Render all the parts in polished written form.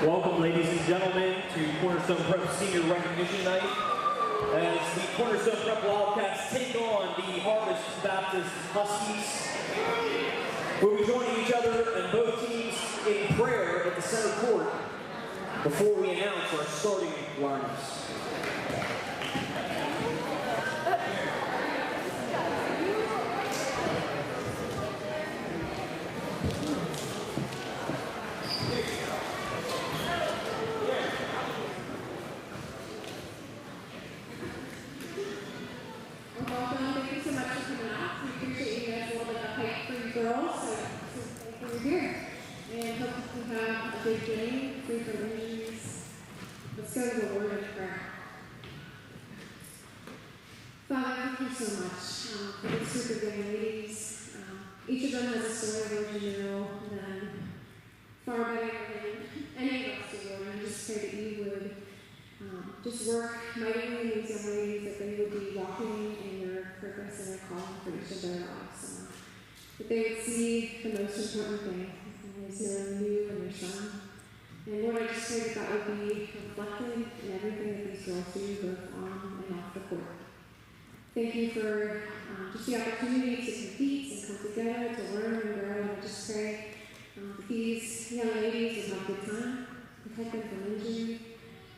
Welcome, ladies and gentlemen, to Cornerstone Prep Senior Recognition Night. As the Cornerstone Prep Wildcats take on the Harvest Baptist Huskies. We'll be joining each other and both teams in prayer at the center court before we announce our starting lineups. Father, thank you so much for this group of young ladies. Each of them has a story of you know them far better than any of us do, Lord. And I just pray that you would just work mightily in these young ladies, that they would be walking in your purpose and your calling for each of their lives. That they would see the most important thing, is knowing you and your Son. And Lord, I just pray that that would be reflected in everything that these girls do, both on and off the court. Thank you for just the opportunity to compete and come together, to learn and grow. And I just pray that these young ladies would have a good time, protect them from injury,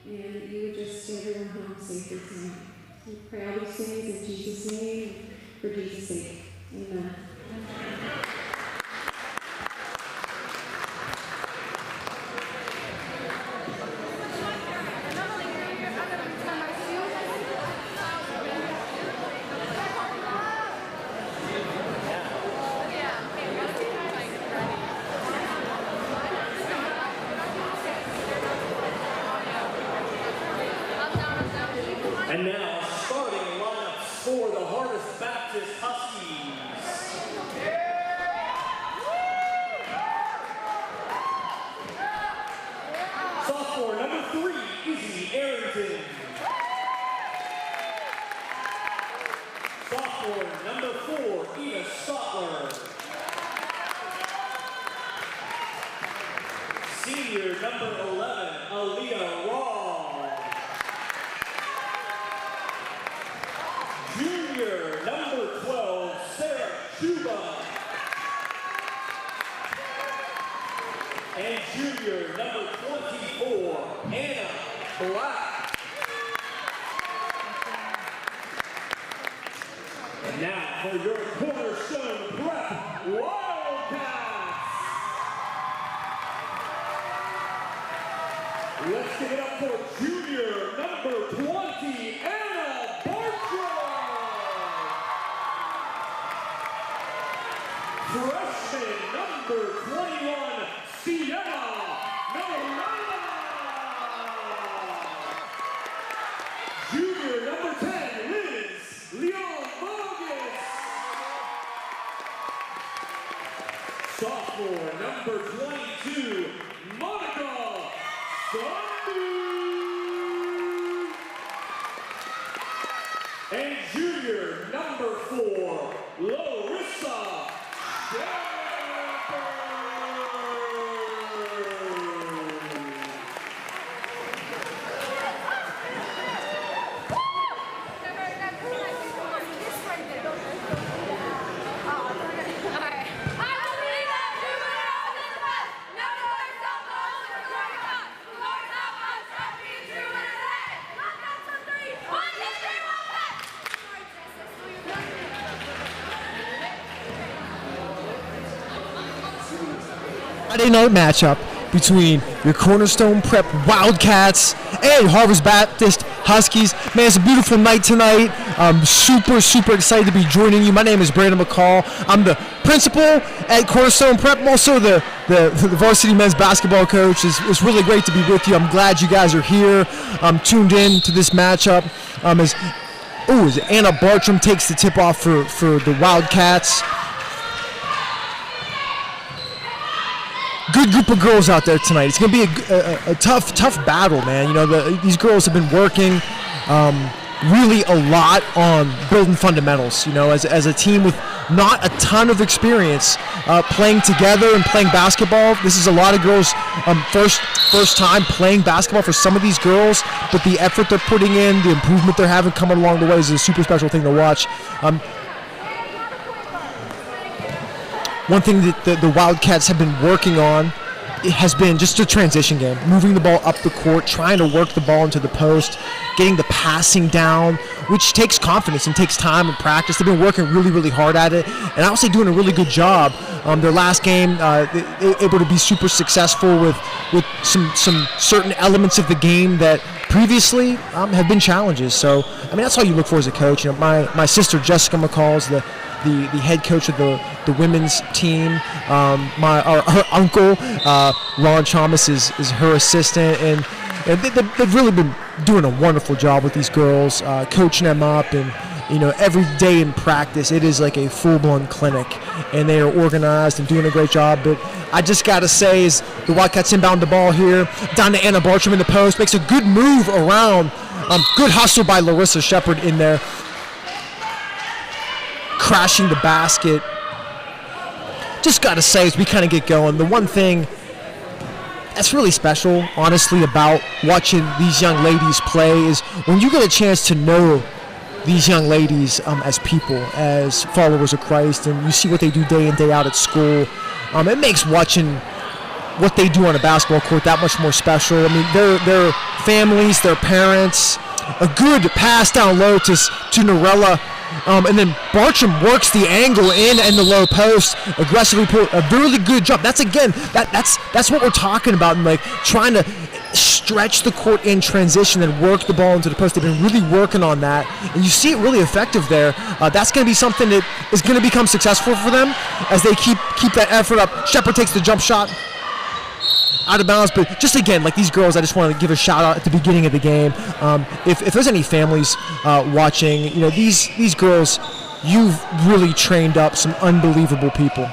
and that you would just get everyone home safely tonight. We pray all these things in Jesus' name, for Jesus' sake. Amen. And now, starting lineups for the Harvest Baptist Huskies. Sophomore number 3, Izzy Arrington. Sophomore number 4, Ina Stotler. Senior number 11, Aaliyah Raw. Junior number 12, Sarah Chuba. And junior number 24, Anna Black. And now for your Cornerstone Prep Wildcats. Let's give it up for junior number 20, Anna Bartram. Freshman number 21, Sienna Noella. Junior number 10, Liz Leon Bogus. Sophomore number 22, Monica Sunday. And junior number 4, Larissa Shepherd. Friday night matchup between your Cornerstone Prep Wildcats and Harvest Baptist Huskies. Man, it's a beautiful night tonight. I'm super excited to be joining you. My name is Brandon McCall. I'm the principal at Cornerstone Prep. I'm also the varsity men's basketball coach. It's really great to be with you. I'm glad you guys are here. I'm tuned in to this matchup. As Anna Bartram takes the tip off for the Wildcats. Good group of girls out there tonight. It's going to be a tough battle, man. You know, these girls have been working really a lot on building fundamentals. As a team with not a ton of experience playing together and playing basketball. This is a lot of girls first time playing basketball for some of these girls, but the effort they're putting in, the improvement they're having coming along the way is a super special thing to watch. One thing that the Wildcats have been working on, it has been just a transition game, moving the ball up the court, trying to work the ball into the post, getting the passing down, which takes confidence and takes time and practice. They've been working really, really hard at it, and I would say doing a really good job. Their last game, able to be super successful with some certain elements of the game that previously have been challenges. So, that's all you look for as a coach. My sister Jessica McCall is the head coach of the women's team. Her uncle Ron Thomas is her assistant, and they've really been doing a wonderful job with these girls, coaching them up, and every day in practice it is like a full-blown clinic, and they are organized and doing a great job. But I just gotta say, is the Wildcats inbound the ball here down to Anna Bartram in the post, makes a good move around, good hustle by Larissa Shepard in there, crashing the basket. Just gotta say, as we kind of get going, the one thing that's really special, honestly, about watching these young ladies play is when you get a chance to know these young ladies as people, as followers of Christ, and you see what they do day in, day out at school. It makes watching what they do on a basketball court that much more special. Their families, their parents, a good pass down low to Norella. And then Bartram works the angle in and the low post, aggressively put a really good jump. That's that's what we're talking about, and like trying to stretch the court in transition and work the ball into the post. They've been really working on that, and you see it really effective there. That's going to be something that is going to become successful for them as they keep that effort up. Shepard takes the jump shot. Out of bounds, but just again, like these girls, I just want to give a shout out at the beginning of the game. If there's any families watching, these girls, you've really trained up some unbelievable people,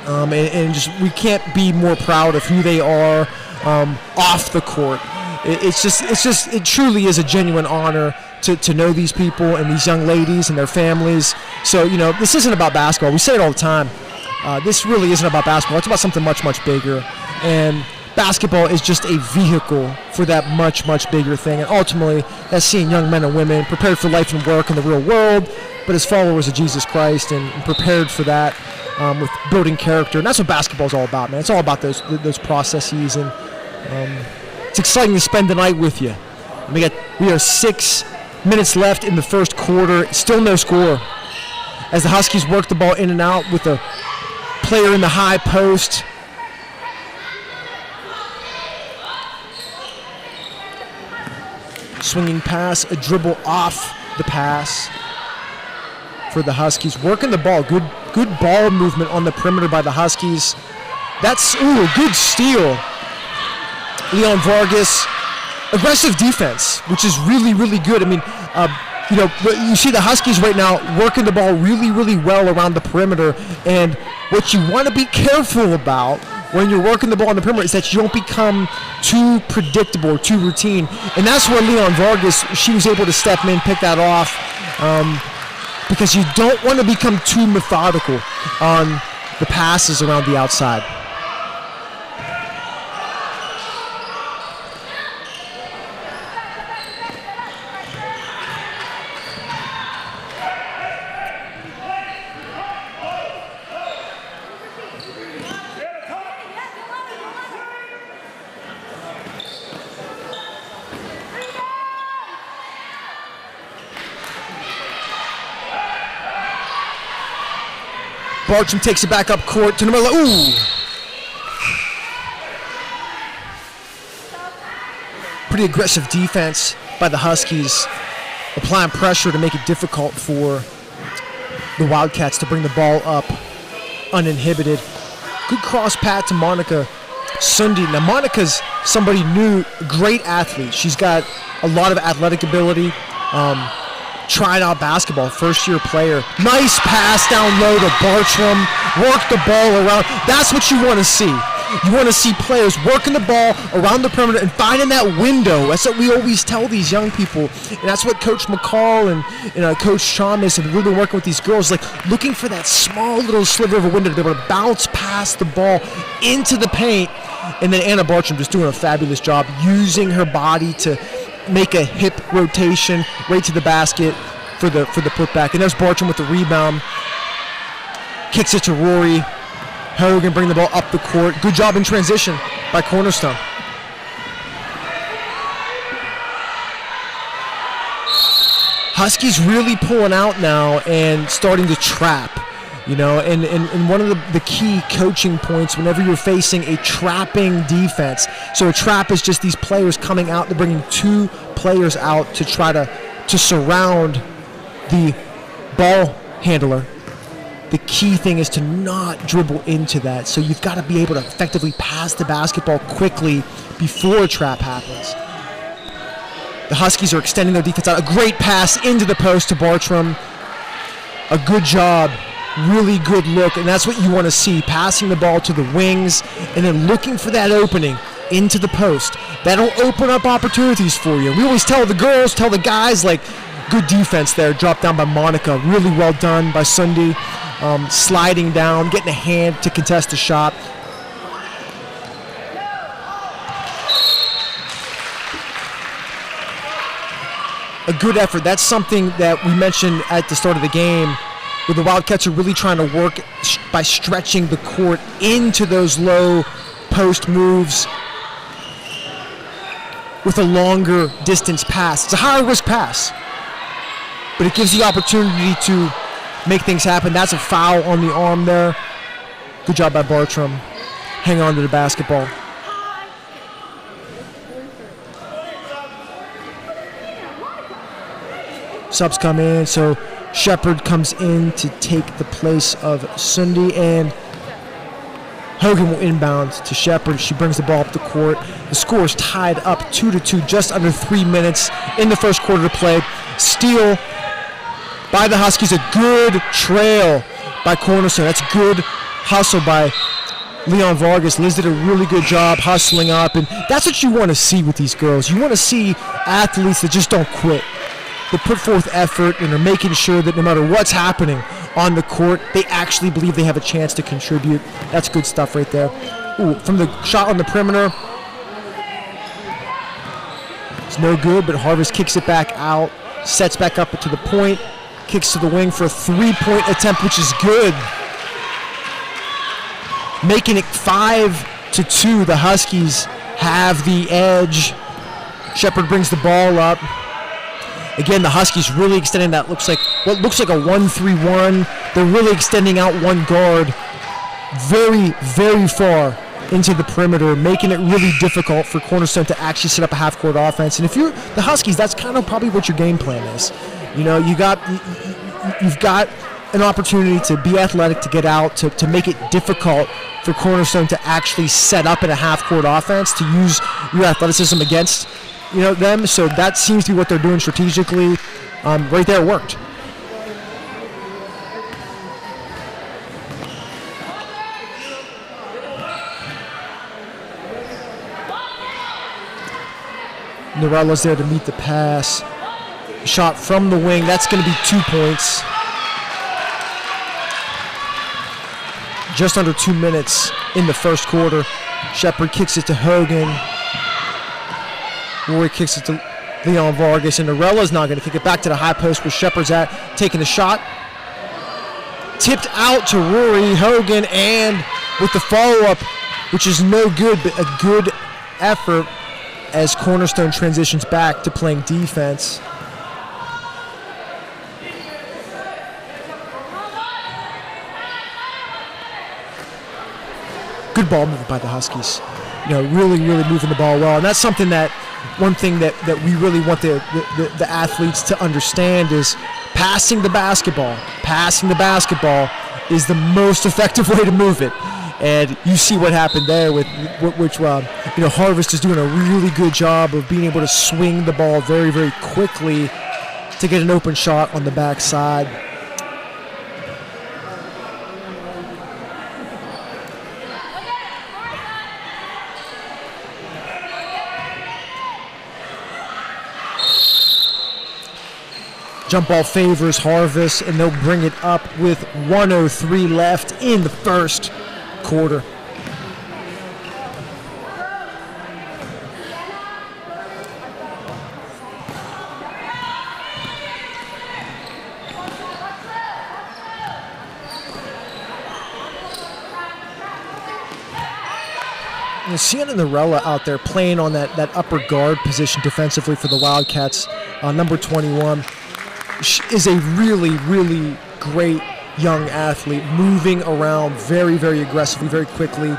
and just we can't be more proud of who they are off the court. It truly is a genuine honor to know these people and these young ladies and their families. So this isn't about basketball. We say it all the time. This really isn't about basketball. It's about something much, much bigger. And basketball is just a vehicle for that much, much bigger thing. And ultimately, that's seeing young men and women prepared for life and work in the real world, but as followers of Jesus Christ and prepared for that with building character. And that's what basketball is all about, man. It's all about those processes. And it's exciting to spend the night with you. We are 6 minutes left in the first quarter. Still no score as the Huskies work the ball in and out with a player in the high post. Swinging pass, a dribble off the pass for the Huskies. Working the ball, good ball movement on the perimeter by the Huskies. That's a good steal. Leon Vargas, aggressive defense, which is really, really good. You see the Huskies right now working the ball really, really well around the perimeter. And what you want to be careful about when you're working the ball on the perimeter is that you don't become too predictable or too routine. And that's where Leon Vargas, she was able to step in, pick that off, because you don't want to become too methodical on the passes around the outside. Bartram takes it back up court to Norella. Ooh! Pretty aggressive defense by the Huskies, applying pressure to make it difficult for the Wildcats to bring the ball up uninhibited. Good cross pat to Monica Sundi. Now Monica's somebody new, great athlete. She's got a lot of athletic ability. Trying out basketball, first-year player. Nice pass down low to Bartram. Work the ball around. That's what you want to see. You want to see players working the ball around the perimeter and finding that window. That's what we always tell these young people, and that's what Coach McCall and Coach Thomas have really been working with these girls, like looking for that small little sliver of a window to be able to bounce past the ball into the paint. And then Anna Bartram just doing a fabulous job using her body to make a hip rotation right to the basket for the putback. And there's Bartram with the rebound. Kicks it to Rory. Hogan bring the ball up the court. Good job in transition by Cornerstone. Huskies really pulling out now and starting to trap. You know, and one of the key coaching points whenever you're facing a trapping defense. So a trap is just these players coming out. They're bringing two players out to try to surround the ball handler. The key thing is to not dribble into that. So you've got to be able to effectively pass the basketball quickly before a trap happens. The Huskies are extending their defense out. A great pass into the post to Bartram. A good job. Really good look, and that's what you want to see, passing the ball to the wings and then looking for that opening into the post. That'll open up opportunities for you. We always tell the girls, tell the guys, like, good defense there, dropped down by Monica, really well done by Sundi, sliding down, getting a hand to contest the shot. A good effort. That's something that we mentioned at the start of the game, where the Wildcats are really trying to work by stretching the court into those low post moves with a longer distance pass. It's a higher risk pass, but it gives the opportunity to make things happen. That's a foul on the arm there. Good job by Bartram. Hang on to the basketball. Subs come in, so Shepard comes in to take the place of Sundi, and Hogan will inbound to Shepard. She brings the ball up the court. The score is tied up 2-2, just under 3 minutes in the first quarter to play. Steal by the Huskies, a good trail by Cornerstone. That's good hustle by Leon Vargas. Liz did a really good job hustling up, and that's what you want to see with these girls. You want to see athletes that just don't quit. They put forth effort and are making sure that no matter what's happening on the court, they actually believe they have a chance to contribute. That's good stuff right there. Ooh, from the shot on the perimeter. It's no good, but Harvest kicks it back out, sets back up to the point, kicks to the wing for a three-point attempt, which is good. Making it 5-2. The Huskies have the edge. Shepard brings the ball up. Again, the Huskies really extending that what looks like a 1-3-1. They're really extending out one guard very, very far into the perimeter, making it really difficult for Cornerstone to actually set up a half-court offense. And if you're the Huskies, that's kind of probably what your game plan is. You know, you've got an opportunity to be athletic, to get out, to make it difficult for Cornerstone to actually set up in a half-court offense, to use your athleticism against them. So that seems to be what they're doing strategically. Right there, it worked. Norella's there to meet the pass. Shot from the wing. That's going to be 2 points. Just under 2 minutes in the first quarter. Shepard kicks it to Hogan. Rory kicks it to Leon Vargas, and Norella's not going to kick it back to the high post where Shepard's at, taking the shot. Tipped out to Rory. Hogan, and with the follow-up, which is no good, but a good effort as Cornerstone transitions back to playing defense. Good ball movement by the Huskies. Really, really moving the ball well, and that's something one thing that we really want the athletes to understand is passing the basketball. Passing the basketball is the most effective way to move it. And you see what happened there with which Harvest is doing a really good job of being able to swing the ball very, very quickly to get an open shot on the backside. Jump ball favors Harvest, and they'll bring it up with 1:03 left in the first quarter. Sienna Norella out there playing on that upper guard position defensively for the Wildcats, number 21. She is a really, really great young athlete, moving around very, very aggressively, very quickly.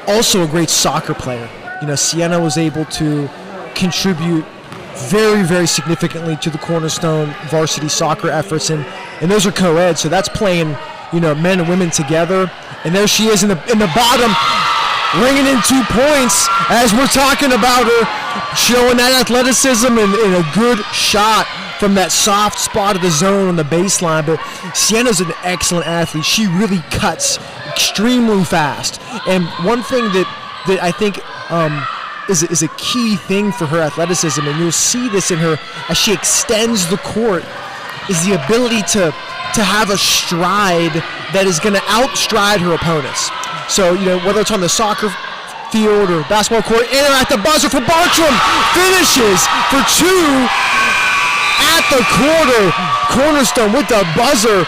Also a great soccer player. Sienna was able to contribute very, very significantly to the Cornerstone varsity soccer efforts, and those are co-ed, so that's playing men and women together. And there she is in the bottom, ringing in 2 points as we're talking about her, showing that athleticism and a good shot from that soft spot of the zone on the baseline. But Sienna's an excellent athlete. She really cuts extremely fast. And one thing that I think is a key thing for her athleticism, and you'll see this in her as she extends the court, is the ability to have a stride that is going to outstride her opponents. So, whether it's on the soccer field or basketball court, in or at the buzzer for Bartram, finishes for 2 at the quarter. Cornerstone with the buzzer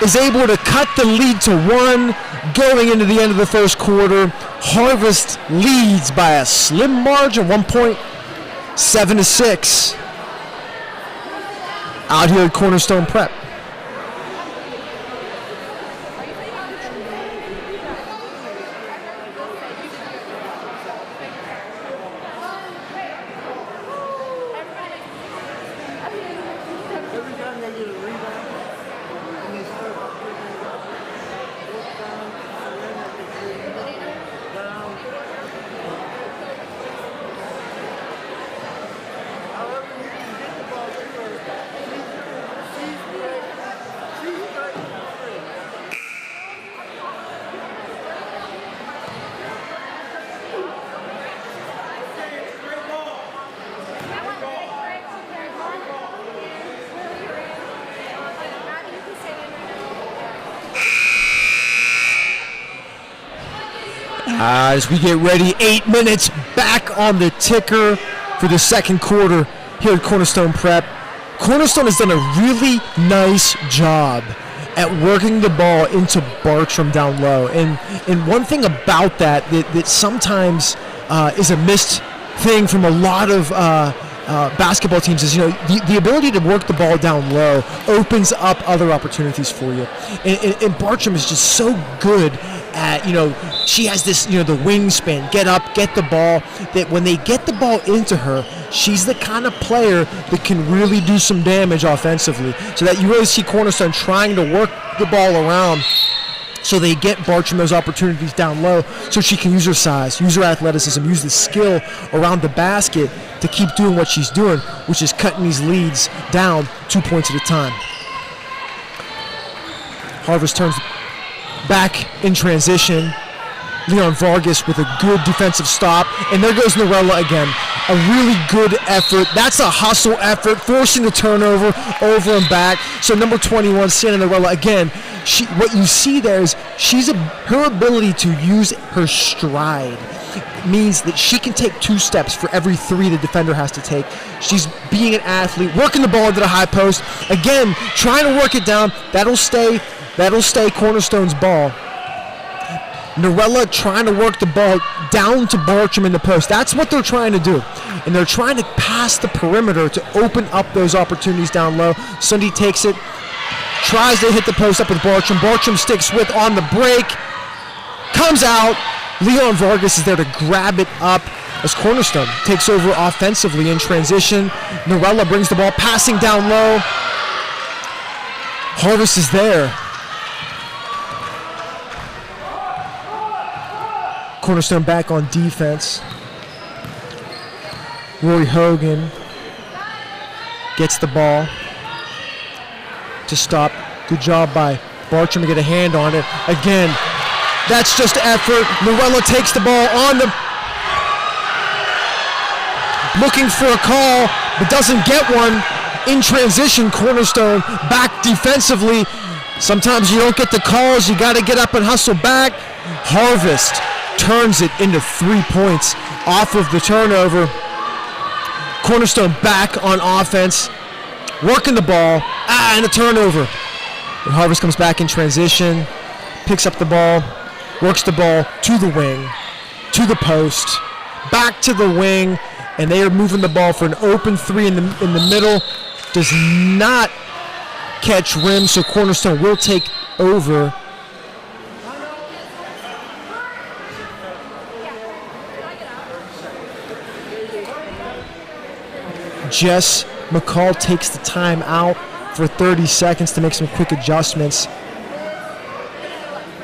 is able to cut the lead to 1 going into the end of the first quarter. Harvest leads by a slim margin, 1 point, 7-6. Out here at Cornerstone Prep. As we get ready, 8 minutes back on the ticker for the second quarter here at Cornerstone Prep. Cornerstone has done a really nice job at working the ball into Bartram down low. And one thing about that sometimes is a missed thing from a lot of basketball teams is, the ability to work the ball down low opens up other opportunities for you. And Bartram is just so good at, she has this, the wingspan, get up, get the ball, that when they get the ball into her, she's the kind of player that can really do some damage offensively. So that you really see Cornerstone trying to work the ball around so they get Bartram those opportunities down low so she can use her size, use her athleticism, use the skill around the basket to keep doing what she's doing, which is cutting these leads down 2 points at a time. Harvest turns back in transition. Leon Vargas with a good defensive stop, and there goes Norella again. A really good effort. That's a hustle effort, forcing the turnover over and back. So number 21, Sienna Norella, again, what you see there is her ability to use her stride means that she can take 2 steps for every 3 the defender has to take. She's being an athlete, working the ball into the high post. Again, trying to work it down. That'll stay Cornerstone's ball. Norella trying to work the ball down to Bartram in the post. That's what they're trying to do. And they're trying to pass the perimeter to open up those opportunities down low. Sunday takes it, tries to hit the post up with Bartram. Bartram sticks with on the break, comes out. Leon Vargas is there to grab it up as Cornerstone takes over offensively in transition. Norella brings the ball, passing down low. Harvest is there. Cornerstone back on defense. Rory Hogan gets the ball to stop. Good job by Bartram to get a hand on it. Again, that's just effort. Norella takes the ball on the... looking for a call, but doesn't get one. in transition. Cornerstone back defensively. Sometimes you don't get the calls. You got to get up and hustle back. Harvest turns it into 3 points off of the turnover. Cornerstone back on offense, working the ball, and a turnover. And Harvest comes back in transition, picks up the ball, works the ball to the wing, to the post, back to the wing, and they are moving the ball for an open three in the middle. Does not catch rim, so Cornerstone will take over. Jess McCall takes the time out for 30 seconds to make some quick adjustments.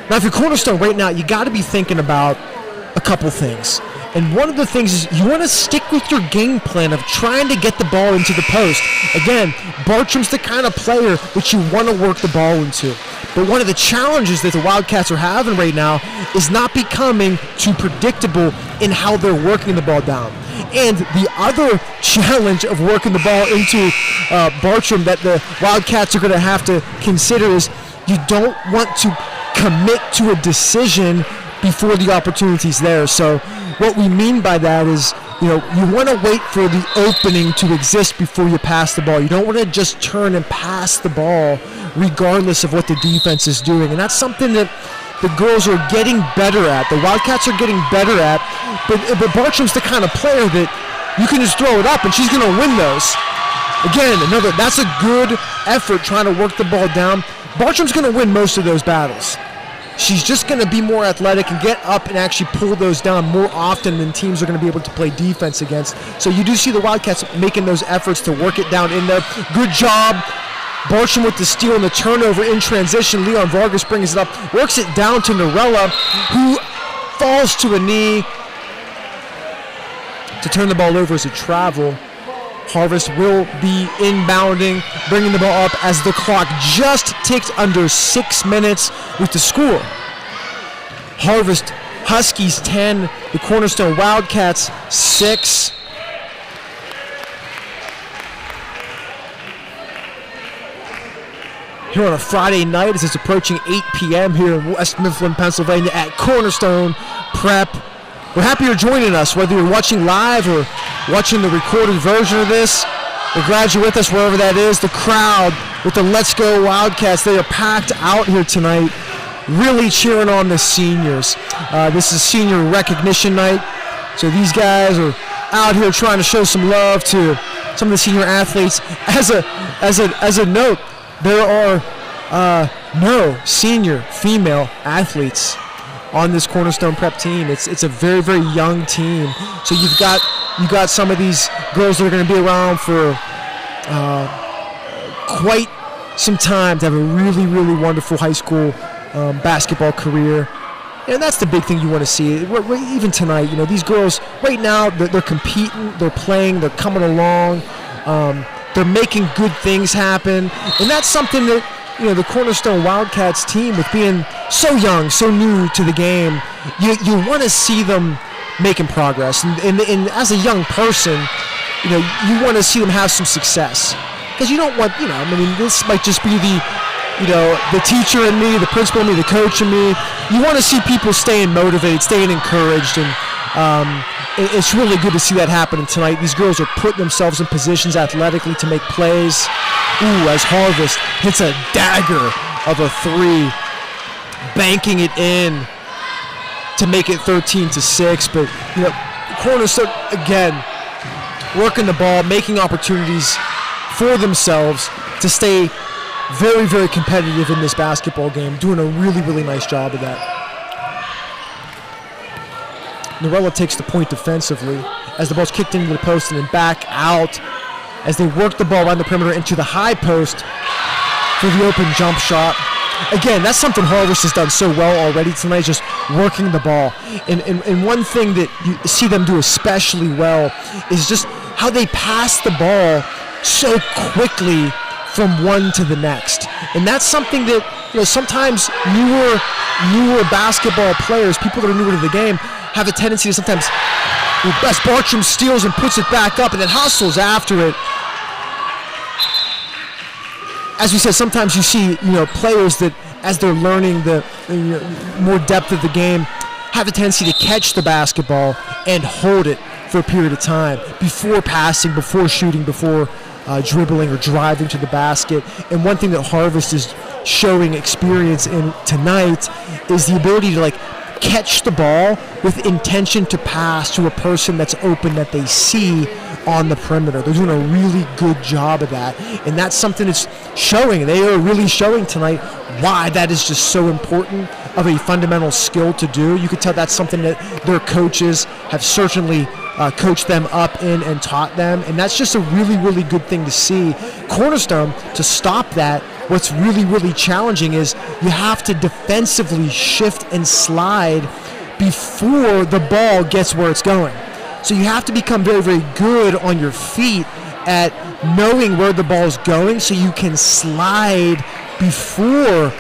Now, if you're Cornerstone right now, you got to be thinking about a couple things. And one of the things is you want to stick with your game plan of trying to get the ball into the post. Again, Bartram's the kind of player that you want to work the ball into. But one of the challenges that the Wildcats are having right now is not becoming too predictable in how they're working the ball down. And the other challenge of working the ball into Bartram that the Wildcats are going to have to consider is you don't want to commit to a decision before the opportunity's there. So what we mean by that is, you want to wait for the opening to exist before you pass the ball. You don't want to just turn and pass the ball regardless of what the defense is doing. And that's something that the girls are getting better at. The Wildcats are getting better at. But Bartram's the kind of player that you can just throw it up and she's going to win those. Again, that's a good effort trying to work the ball down. Bartram's going to win most of those battles. She's just going to be more athletic and get up and actually pull those down more often than teams are going to be able to play defense against. So you do see the Wildcats making those efforts to work it down in there. Good job. Bartram with the steal and the turnover in transition. Leon Vargas brings it up, works it down to Norella, who falls to a knee to turn the ball over as a travel. Harvest will be inbounding, bringing the ball up as the clock just ticked under 6 minutes with the score. Harvest Huskies 10, the Cornerstone Wildcats 6. Here on a Friday night as it's approaching 8 p.m. here in West Mifflin, Pennsylvania at Cornerstone Prep. We're happy you're joining us, whether you're watching live or watching the recorded version of this. We're glad you're with us wherever that is. The crowd with the Let's Go Wildcats, they are packed out here tonight, really cheering on the seniors. This is senior recognition night, so these guys are out here trying to show some love to some of the senior athletes. As a note, there are no senior female athletes on this Cornerstone Prep team. It's a very, very young team. So you've got some of these girls that are going to be around for quite some time to have a really, really wonderful high school basketball career. And that's the big thing you want to see. Even tonight, these girls right now, they're competing, they're playing, they're coming along, they're making good things happen, and that's something that the Cornerstone Wildcats team, with being so young, so new to the game, you want to see them making progress. And as a young person, you want to see them have some success. Because you don't want, this might just be the teacher in me, the principal in me, the coach in me. You want to see people staying motivated, staying encouraged, and it's really good to see that happening tonight. These girls are putting themselves in positions athletically to make plays. Ooh, as Harvest hits a dagger of a three, banking it in to make it 13-6. But Cornerstone again working the ball, making opportunities for themselves to stay very, very competitive in this basketball game, doing a really, really nice job of that. Norella takes the point defensively as the ball's kicked into the post and then back out as they work the ball around the perimeter into the high post for the open jump shot. Again, that's something Harvest has done so well already tonight, just working the ball. And one thing that you see them do especially well is just how they pass the ball so quickly from one to the next. And that's something that, sometimes newer basketball players, people that are newer to the game, have a tendency to sometimes, as Bartram steals and puts it back up and then hustles after it. as we said, sometimes you see, players that as they're learning the more depth of the game, have a tendency to catch the basketball and hold it for a period of time before passing, before shooting, before dribbling or driving to the basket. And one thing that Harvest is showing experience in tonight is the ability to catch the ball with intention to pass to a person that's open that they see on the perimeter. They're doing a really good job of that, and that's something that's showing. They are really showing tonight why that is just so important of a fundamental skill to do. You could tell that's something that their coaches have certainly coached them up in and taught them, and that's just a really, really good thing to see. Cornerstone, to stop that, what's really, really challenging is you have to defensively shift and slide before the ball gets where it's going. So you have to become very, very good on your feet at knowing where the ball is going so you can slide before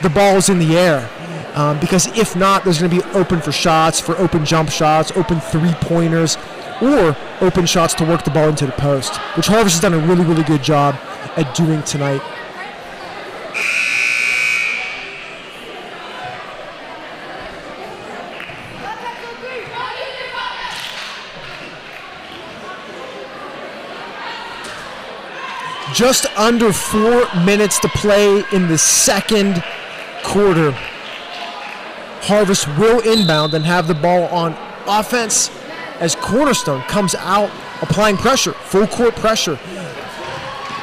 the ball is in the air. Because if not, there's going to be open for shots, for open jump shots, open three-pointers, or open shots to work the ball into the post, which Harvest has done a really, really good job at doing tonight. Just under 4 minutes to play in the second quarter. Harvest will inbound and have the ball on offense as Cornerstone comes out applying pressure, full court pressure,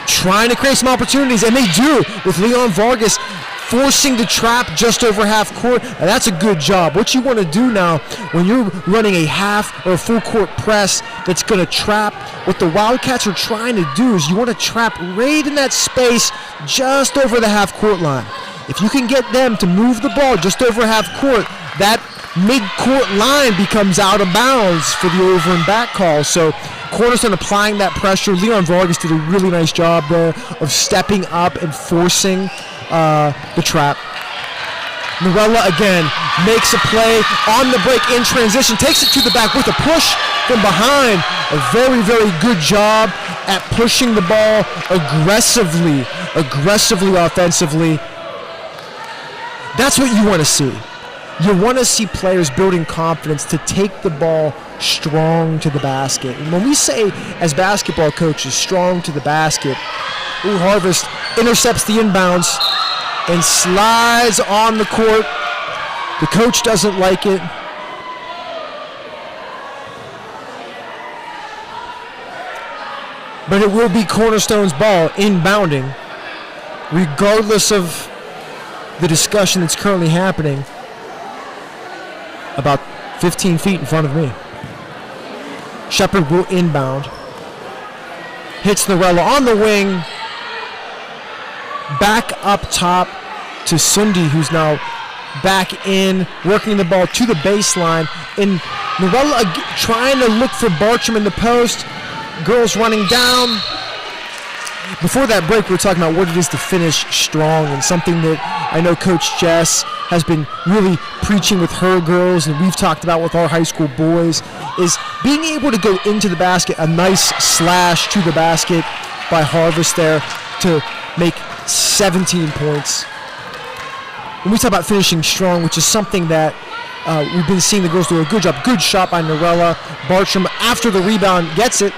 trying to create some opportunities, and they do with Leon Vargas forcing the trap just over half court. And that's a good job. What you want to do now when you're running a half or a full court press that's going to trap, what the Wildcats are trying to do is you want to trap right in that space just over the half court line. If you can get them to move the ball just over half court, that mid-court line becomes out of bounds for the over and back call. So Cornerstone applying that pressure. Leon Vargas did a really nice job there of stepping up and forcing the trap. Norella again makes a play on the break in transition, takes it to the back with a push from behind. A very, very good job at pushing the ball aggressively offensively. That's what you want to see. You want to see players building confidence to take the ball strong to the basket. And when we say, as basketball coaches, strong to the basket, Harvest intercepts the inbounds and slides on the court. The coach doesn't like it. But it will be Cornerstone's ball inbounding, regardless of the discussion that's currently happening about 15 feet in front of me. Shepard will inbound. Hits Norella on the wing. Back up top to Sundi, who's now back in, working the ball to the baseline. And Norella trying to look for Bartram in the post. Girls running down. Before that break, we were talking about what it is to finish strong, and something that I know Coach Jess has been really preaching with her girls, and we've talked about with our high school boys, is being able to go into the basket, a nice slash to the basket by Harvest there to make 17 points. When we talk about finishing strong, which is something that we've been seeing the girls do a good job. Good shot by Norella. Bartram, after the rebound, gets it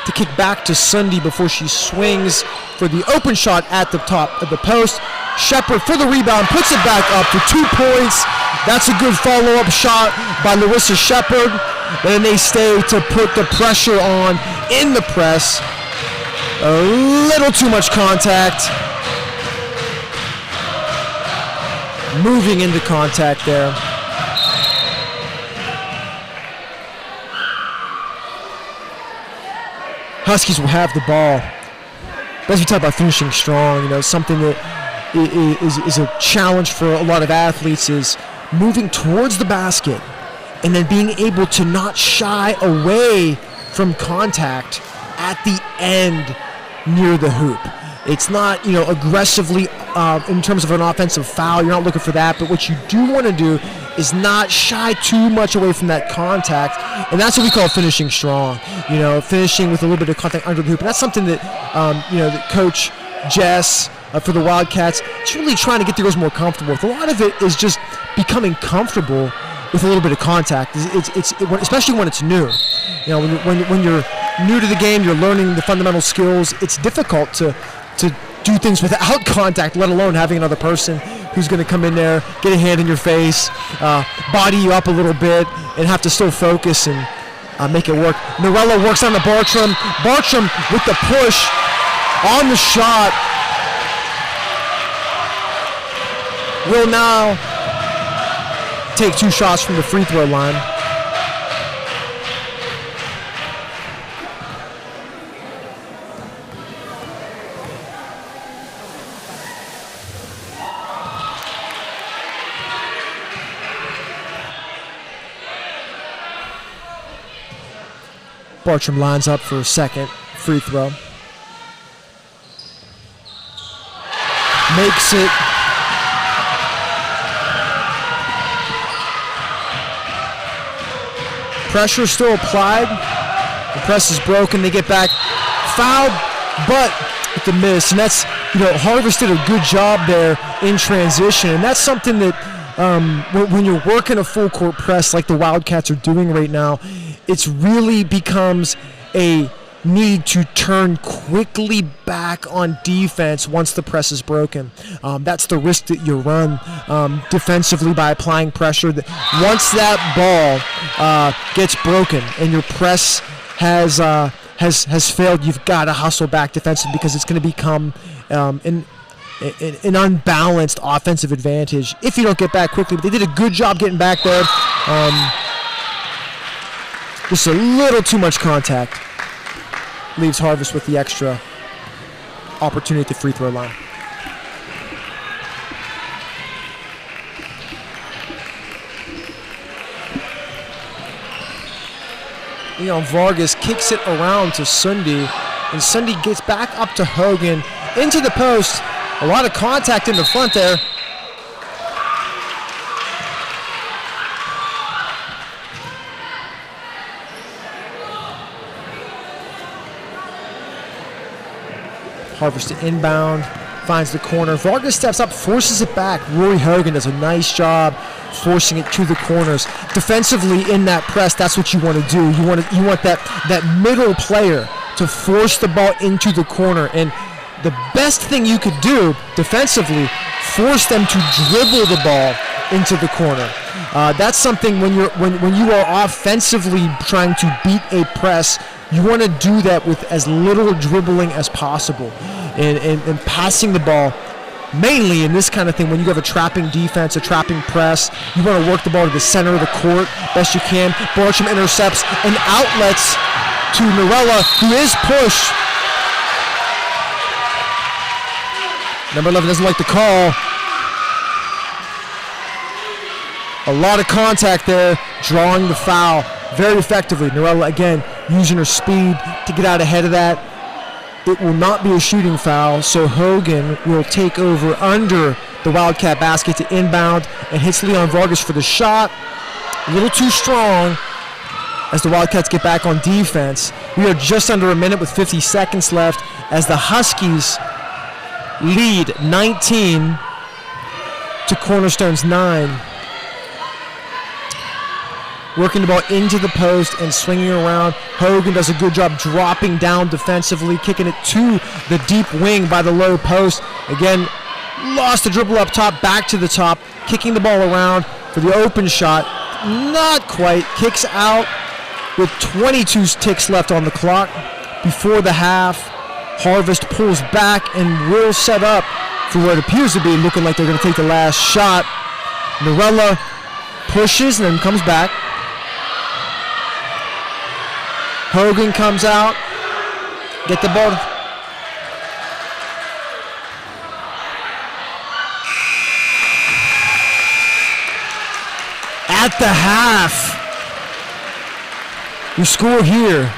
to kick back to Sundi before she swings for the open shot at the top of the post. Shepard for the rebound, puts it back up for 2 points. That's a good follow-up shot by Larissa Shepard. Then they stay to put the pressure on in the press. A little too much contact. Moving into contact there. Huskies will have the ball. But as we talk about finishing strong, something that is a challenge for a lot of athletes is moving towards the basket and then being able to not shy away from contact at the end near the hoop. It's not, aggressively in terms of an offensive foul. You're not looking for that. But what you do want to do is not shy too much away from that contact. And that's what we call finishing strong. Finishing with a little bit of contact under the hoop. And that's something that, that Coach Jess for the Wildcats. It's really trying to get the girls more comfortable. A lot of it is just becoming comfortable with a little bit of contact. It's especially when it's new. You know, when you're new to the game, you're learning the fundamental skills. It's difficult to do things without contact, let alone having another person who's going to come in there, get a hand in your face, body you up a little bit, and have to still focus and make it work. Norella works on the Bartram. Bartram with the push on the shot. Will now take 2 shots from the free throw line. Bartram lines up for a second free throw. Makes it. Pressure still applied. The press is broken. They get back. Fouled, but with the miss. And that's, Harvest did a good job there in transition. And that's something that when you're working a full court press like the Wildcats are doing right now, it's really becomes a need to turn quickly back on defense once the press is broken. That's the risk that you run defensively by applying pressure. Once that ball gets broken and your press has failed, you've got to hustle back defensively because it's going to become an unbalanced offensive advantage if you don't get back quickly. But they did a good job getting back there. Just a little too much contact leaves Harvest with the extra opportunity at the free throw line. Leon Vargas kicks it around to Sunday, and Sunday gets back up to Hogan into the post. A lot of contact in the front there. Harvest to inbound, finds the corner. Vargas steps up, forces it back. Rory Hogan does a nice job forcing it to the corners. Defensively in that press, that's what you want to do. You want that middle player to force the ball into the corner. And the best thing you could do defensively, force them to dribble the ball into the corner. That's something when you are offensively trying to beat a press, you want to do that with as little dribbling as possible and passing the ball. Mainly in this kind of thing, when you have a trapping defense, a trapping press, you want to work the ball to the center of the court best you can. Bartram intercepts and outlets to Norella, who is pushed. Number 11 doesn't like the call. A lot of contact there, drawing the foul very effectively. Norella, again, using her speed to get out ahead of that. It will not be a shooting foul, so Hogan will take over under the Wildcat basket to inbound and hits Leon Vargas for the shot. A little too strong as the Wildcats get back on defense. We are just under a minute with 50 seconds left as the Huskies lead 19 to Cornerstone's 9. Working the ball into the post and swinging around. Hogan does a good job dropping down defensively, kicking it to the deep wing by the low post. Again, lost the dribble up top, back to the top, kicking the ball around for the open shot. Not quite. Kicks out with 22 ticks left on the clock before the half. Harvest pulls back and will set up for what appears to be looking like they're going to take the last shot. Norella pushes and then comes back. Hogan comes out, get the ball. At the half, your score here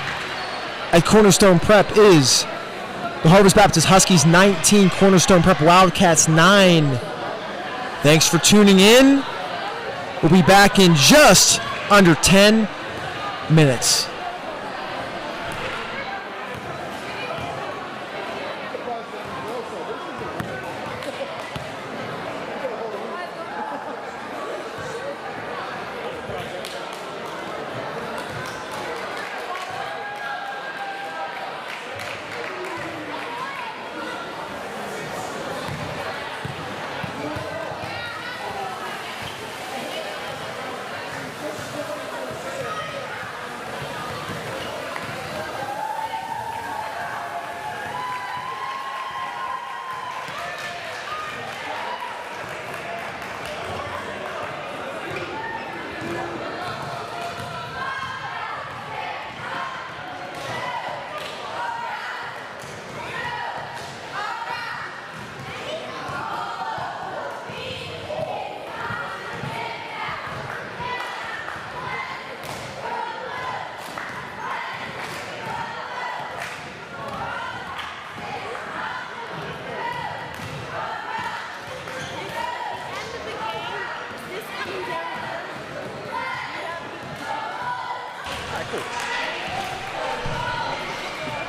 at Cornerstone Prep is the Harvest Baptist Huskies 19, Cornerstone Prep Wildcats 9. Thanks for tuning in. We'll be back in just under 10 minutes.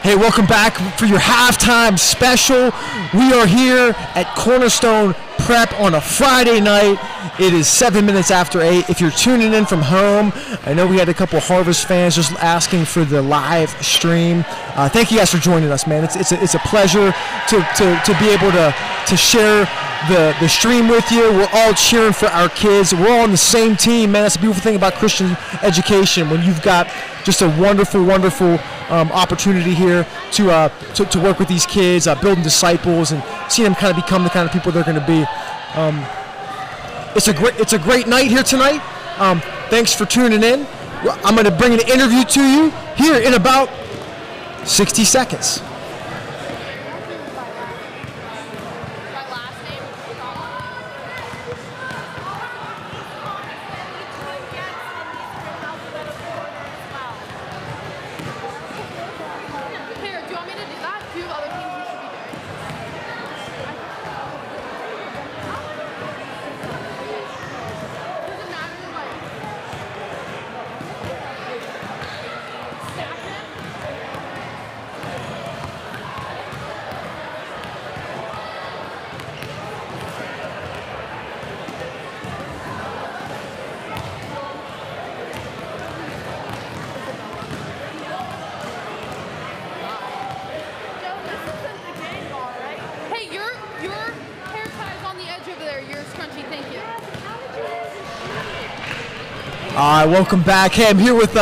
Hey, welcome back for your halftime special. We are here at Cornerstone Prep on a Friday night. It is 7 minutes after 8. If you're tuning in from home, I know we had a couple Harvest fans just asking for the live stream. Thank you guys for joining us, man. It's a pleasure to be able to share the stream with you. We're all cheering for our kids. We're all on the same team, man. That's the beautiful thing about Christian education, when you've got just a wonderful opportunity here to work with these kids, building disciples, and seeing them kind of become the kind of people they're going to be. It's a great night here tonight. Thanks for tuning in. I'm going to bring an interview to you here in about 60 seconds. Welcome back. Hey, I'm here with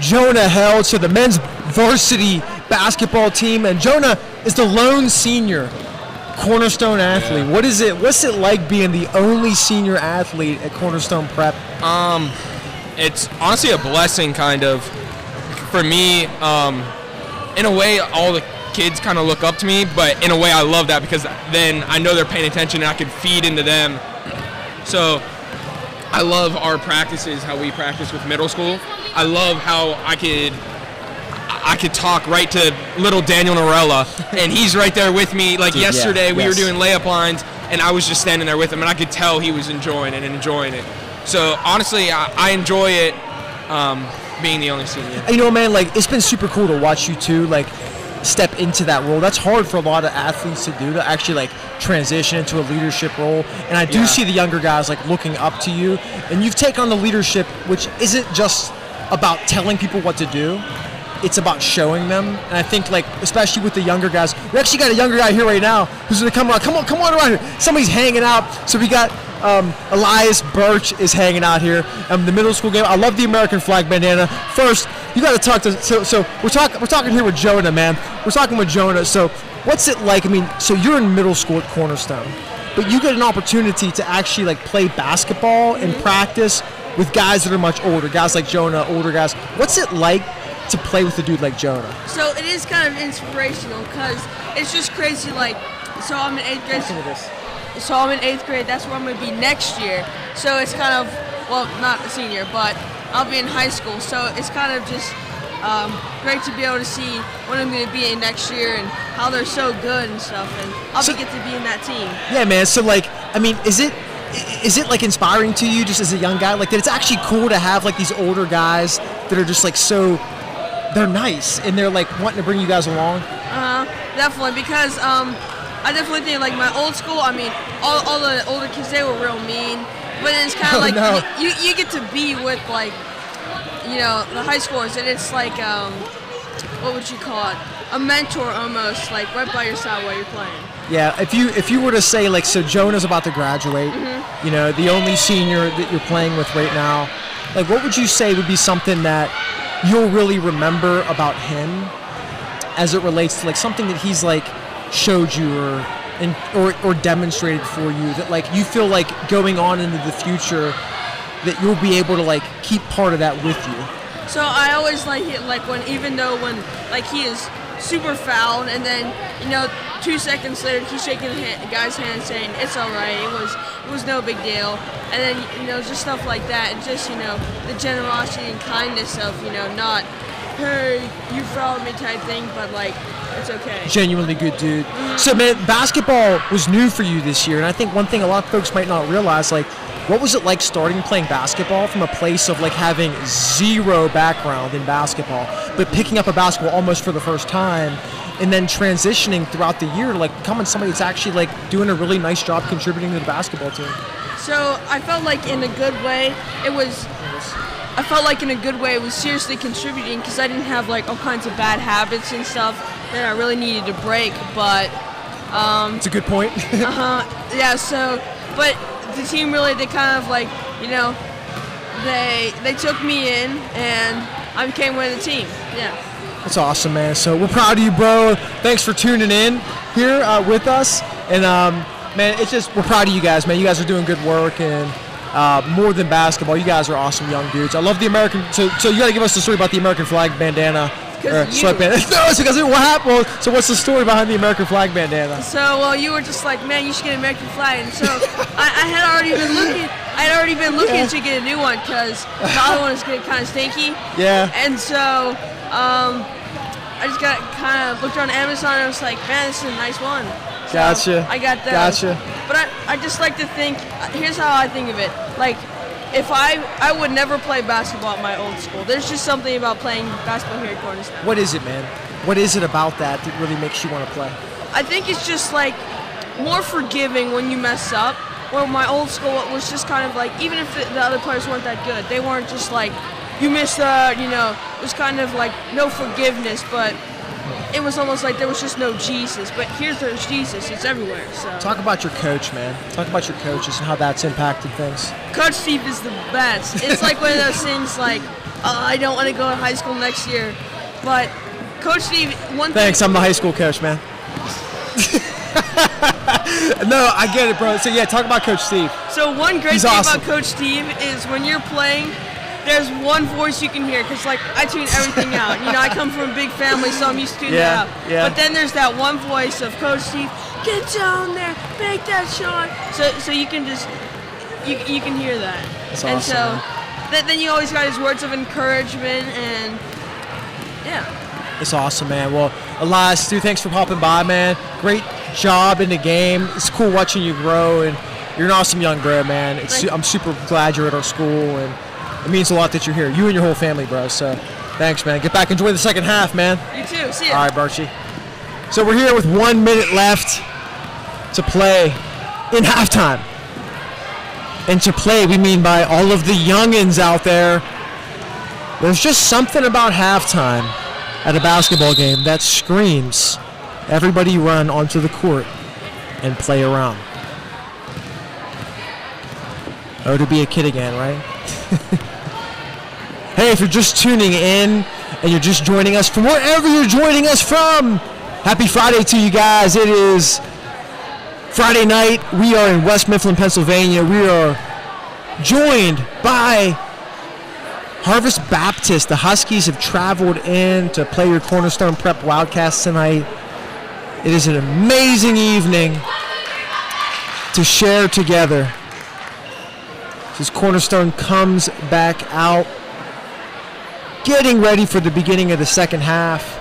Jonah Held, so the men's varsity basketball team, and Jonah is the lone senior Cornerstone athlete. Yeah. What's it like being the only senior athlete at Cornerstone Prep? It's honestly a blessing, kind of, for me. In a way, all the kids kind of look up to me, but in a way I love that, because then I know they're paying attention and I can feed into them. So I love our practices, how we practice with middle school. I love how I could talk right to little Daniel Norella, and he's right there with me. Like yesterday, we were doing layup lines, and I was just standing there with him, and I could tell he was enjoying it. So honestly, I enjoy it, being the only senior. You know, man, like, it's been super cool to watch you too, like, step into that role. That's hard for a lot of athletes to do, to actually like transition into a leadership role. And I do see the younger guys like looking up to you, and you've taken on the leadership, which isn't just about telling people what to do, it's about showing them. And I think, like, especially with the younger guys, we actually got a younger guy here right now who's gonna come around. Come on around here. Somebody's hanging out. So we got Elias Birch is hanging out here. The middle school game. I love the American flag bandana. First, you got to talk to. So we're talking here with Jonah, man. We're talking with Jonah. So what's it like? I mean, so you're in middle school at Cornerstone, but you get an opportunity to actually like play basketball and practice with guys that are much older, guys like Jonah, older guys. What's it like to play with a dude like Jonah? So it is kind of inspirational, because it's just crazy. Like, so I'm in 8th grade. So I'm in 8th grade. That's where I'm going to be next year. So it's kind of, well, not a senior, but I'll be in high school. So it's kind of just great to be able to see what I'm going to be in next year and how they're so good and stuff. And I'll get to be in that team. Yeah, man. So, like, I mean, is it like inspiring to you just as a young guy? Like, that it's actually cool to have like these older guys that are just like so, they're nice and they're like wanting to bring you guys along? Definitely, because I definitely think, like, my old school, I mean, all the older kids, they were real mean. But it's kind of you get to be with, like, you know, the high schoolers, and it's like, what would you call it? A mentor almost, like, right by your side while you're playing. Yeah, if you were to say, like, so Jonah's about to graduate, you know, the only senior that you're playing with right now, like, what would you say would be something that you'll really remember about him as it relates to, like, something that he's, like, showed you or demonstrated for you that, like, you feel like going on into the future that you'll be able to, like, keep part of that with you? So I always like it, like, when like, he is super fouled, and then, you know, 2 seconds later he's shaking the guy's hand saying it's all right, it was no big deal. And then, you know, just stuff like that, and just, you know, the generosity and kindness of, you know, not, hey, you fouled me type thing, but, like, it's okay. Genuinely good dude. So, man, basketball was new for you this year, and I think one thing a lot of folks might not realize, like, what was it like starting playing basketball from a place of, like, having zero background in basketball, but picking up a basketball almost for the first time, and then transitioning throughout the year to, like, becoming somebody that's actually, like, doing a really nice job contributing to the basketball team? So I felt like in a good way it was seriously contributing because I didn't have like all kinds of bad habits and stuff that I really needed to break. But It's a good point. yeah. So, but the team really they kind of like they took me in and I became one of the team. Yeah. That's awesome, man. So we're proud of you, bro. Thanks for tuning in here with us. And man, it's just we're proud of you guys, man. You guys are doing good work, and more than basketball, you guys are awesome young dudes. I love the American. So you got to give us the story about the American flag bandana. Sweatband. No, it's because what happened. Well, so what's the story behind the American flag bandana? So well, you were just like, man, you should get an American flag, and so I had already been looking. I had already been looking to get a new one because the other one is getting kind of stinky. Yeah. And so I just got kind of looked on Amazon and I was like, man, this is a nice one. So Gotcha. I got that. Gotcha. But I just like to think, here's how I think of it. Like, if I would never play basketball at my old school. There's just something about playing basketball here at Cornerstone. What is it, man? What is it about that really makes you want to play? I think it's just like more forgiving when you mess up. Where my old school was just kind of like, even if the other players weren't that good, they weren't just like, you missed that, you know. It was kind of like no forgiveness, but it was almost like there was just no Jesus. But there's Jesus. It's everywhere. So Talk about your coach, man. Talk about your coaches and how that's impacted things. Coach Steve is the best. It's like one of those things like, I don't want to go to high school next year. But Coach Steve, Thanks, I'm the high school coach, man. No, I get it, bro. So yeah, talk about Coach Steve. So one great He's thing awesome. about Coach Steve is when you're playing, there's one voice you can hear because like I tune everything out. You know, I come from a big family, so I'm used to tuning it out. Yeah. But then there's that one voice of Coach Steve, get down there, make that shot. So you can just you can hear that. That's and awesome, so then you always got his words of encouragement and yeah. It's awesome, man. Well, Elias, dude, thanks for popping by, man. Great job in the game. It's cool watching you grow, and you're an awesome young bro, man. I'm super glad you're at our school, and it means a lot that you're here. You and your whole family, bro. So thanks, man. Get back, enjoy the second half, man. You too. See ya. All right, Barchi. So we're here with 1 minute left to play in halftime. And to play, we mean by all of the youngins out there. There's just something about halftime at a basketball game that screams, everybody run onto the court and play around. Oh, to be a kid again, right? Hey, if you're just tuning in and you're just joining us from wherever you're joining us from, happy Friday to you guys. It is Friday night. We are in West Mifflin, Pennsylvania. We are joined by Harvest Baptist. The Huskies have traveled in to play your Cornerstone Prep Wildcats tonight. It is an amazing evening to share together. As Cornerstone comes back out, getting ready for the beginning of the second half.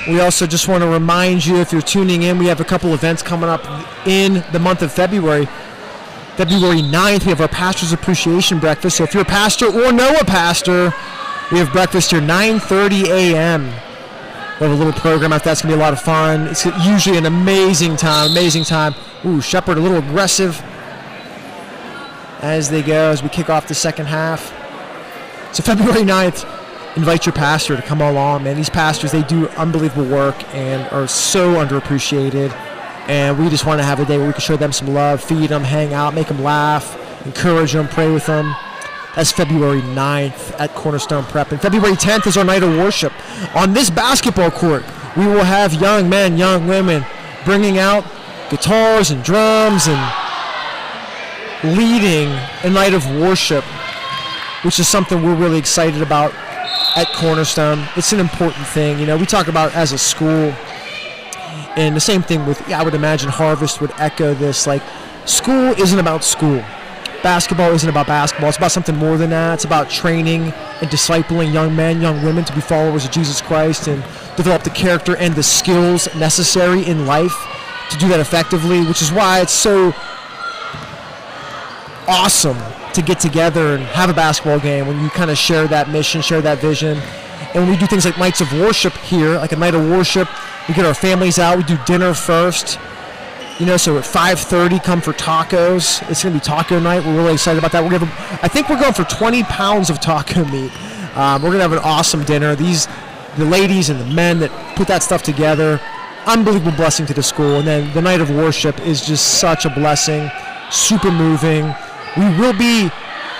We also just want to remind you, if you're tuning in, we have a couple events coming up in the month of February. February 9th, we have our Pastor's Appreciation Breakfast. So if you're a pastor or know a pastor, we have breakfast here 9:30 a.m. We have a little program after that's going to be a lot of fun. It's usually an amazing time. Ooh, Shepherd a little aggressive as they go, as we kick off the second half. So February 9th, invite your pastor to come along, man. These pastors, they do unbelievable work and are so underappreciated. And we just want to have a day where we can show them some love, feed them, hang out, make them laugh, encourage them, pray with them. That's February 9th at Cornerstone Prep. And February 10th is our night of worship. On this basketball court, we will have young men, young women bringing out guitars and drums and leading a night of worship, which is something we're really excited about at Cornerstone. It's an important thing. You know, we talk about as a school, and the same thing with, I would imagine Harvest would echo this, like, school isn't about school. basketball isn't about basketball. It's about something more than that. It's about training and discipling young men, young women to be followers of Jesus Christ and develop the character and the skills necessary in life to do that effectively, which is why it's so awesome to get together and have a basketball game when you kind of share that mission, share that vision. And when we do things like nights of worship here, like a night of worship, we get our families out, we do dinner first. So at 5:30, come for tacos. It's going to be taco night. We're really excited about that. I think we're going for 20 pounds of taco meat. We're going to have an awesome dinner. The ladies and the men that put that stuff together, unbelievable blessing to the school. And then the night of worship is just such a blessing, super moving. We will be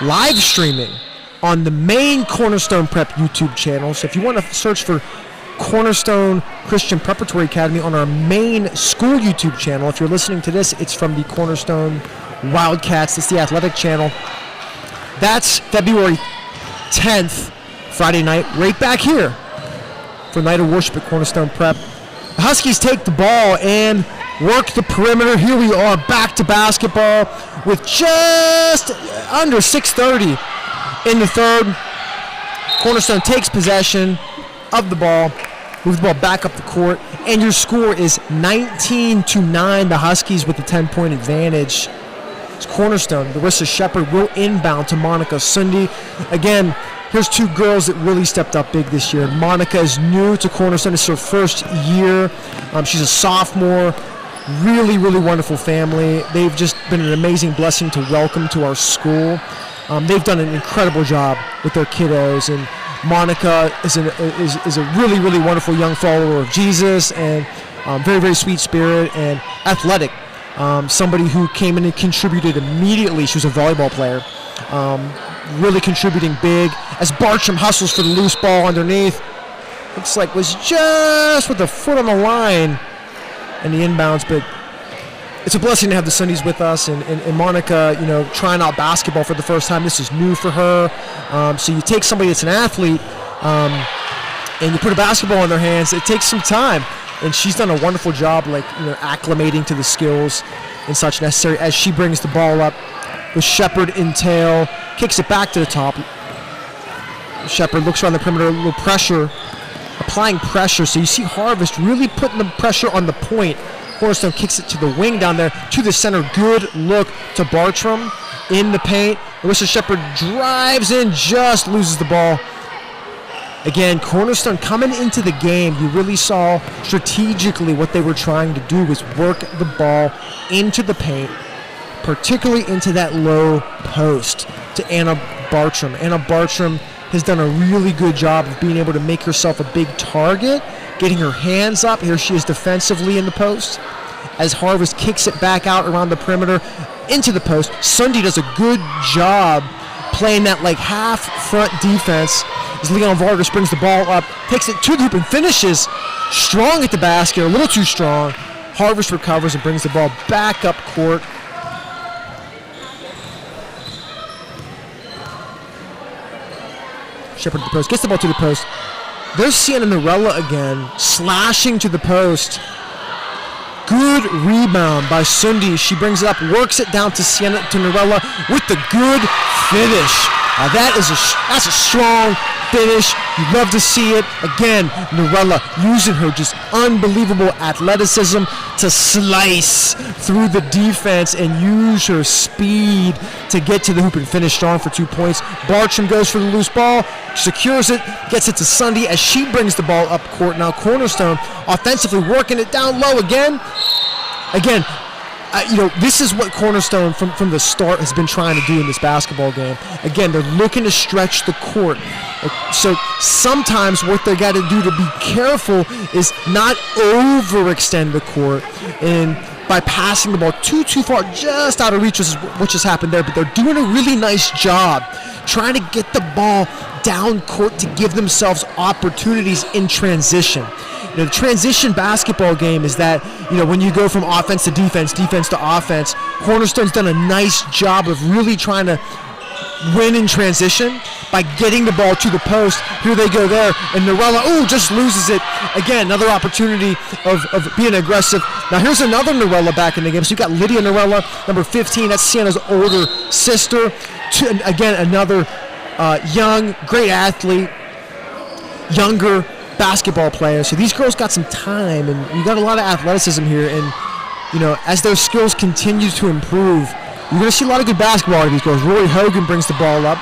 live streaming on the main Cornerstone Prep YouTube channel. So if you want to search for Cornerstone Christian Preparatory Academy on our main school YouTube channel. If you're listening to this, it's from the Cornerstone Wildcats. It's the athletic channel. That's February 10th, Friday night, right back here for Night of Worship at Cornerstone Prep. The Huskies take the ball and work the perimeter. Here we are back to basketball with just under 6:30 in the third. Cornerstone takes possession of the ball, moves the ball back up the court, and your score is 19-9. The Huskies with the 10-point advantage. It's Cornerstone. Larissa Shepard will inbound to Monica Sunday. Again, here's two girls that really stepped up big this year. Monica is new to Cornerstone. It's her first year. She's a sophomore. Really, really wonderful family. They've just been an amazing blessing to welcome to our school. They've done an incredible job with their kiddos, and Monica is a really, really wonderful young follower of Jesus, and very, very sweet spirit and athletic. Somebody who came in and contributed immediately. She was a volleyball player. Really contributing big as Bartram hustles for the loose ball underneath. Looks like was just with the foot on the line and the inbounds, but it's a blessing to have the Sundays with us, and Monica, trying out basketball for the first time. This is new for her. So you take somebody that's an athlete and you put a basketball in their hands. It takes some time, and she's done a wonderful job, acclimating to the skills and such necessary as she brings the ball up with Shepard in tail, kicks it back to the top. Shepard looks around the perimeter, a little pressure, applying pressure. So you see Harvest really putting the pressure on the point. Cornerstone kicks it to the wing down there, to the center. Good look to Bartram in the paint. Larissa Shepard drives in, just loses the ball. Again, Cornerstone coming into the game, you really saw strategically what they were trying to do was work the ball into the paint, particularly into that low post to Anna Bartram. Anna Bartram has done a really good job of being able to make herself a big target, getting her hands up. Here she is defensively in the post as Harvest kicks it back out around the perimeter into the post. Sunday does a good job playing that half front defense as Leon Vargas brings the ball up, takes it to the hoop and finishes strong at the basket, a little too strong. Harvest recovers and brings the ball back up court. Shepard to the post, gets the ball to the post. There's Sienna Norella again, slashing to the post. Good rebound by Sundi. She brings it up, works it down to Norella with the good finish. That's a strong finish. You love to see it. Again, Norella using her just unbelievable athleticism to slice through the defense and use her speed to get to the hoop and finish strong for 2 points. Bartram goes for the loose ball, secures it, gets it to Sunday as she brings the ball up court. Now Cornerstone offensively working it down low again. This is what Cornerstone from the start has been trying to do in this basketball game. Again, they're looking to stretch the court. So sometimes what they got to do to be careful is not overextend the court and by passing the ball too far, just out of reach, which has happened there. But they're doing a really nice job trying to get the ball down court to give themselves opportunities in transition. The transition basketball game is that, when you go from offense to defense, defense to offense, Cornerstone's done a nice job of really trying to win in transition by getting the ball to the post. Here they go there, and Norella, just loses it. Again, another opportunity of being aggressive. Now here's another Norella back in the game. So you got Lydia Norella, number 15. That's Sienna's older sister. Again, another young, great athlete, younger basketball player. So these girls got some time, and you got a lot of athleticism here. And as their skills continue to improve, you're going to see a lot of good basketball out of these girls. Rory Hogan brings the ball up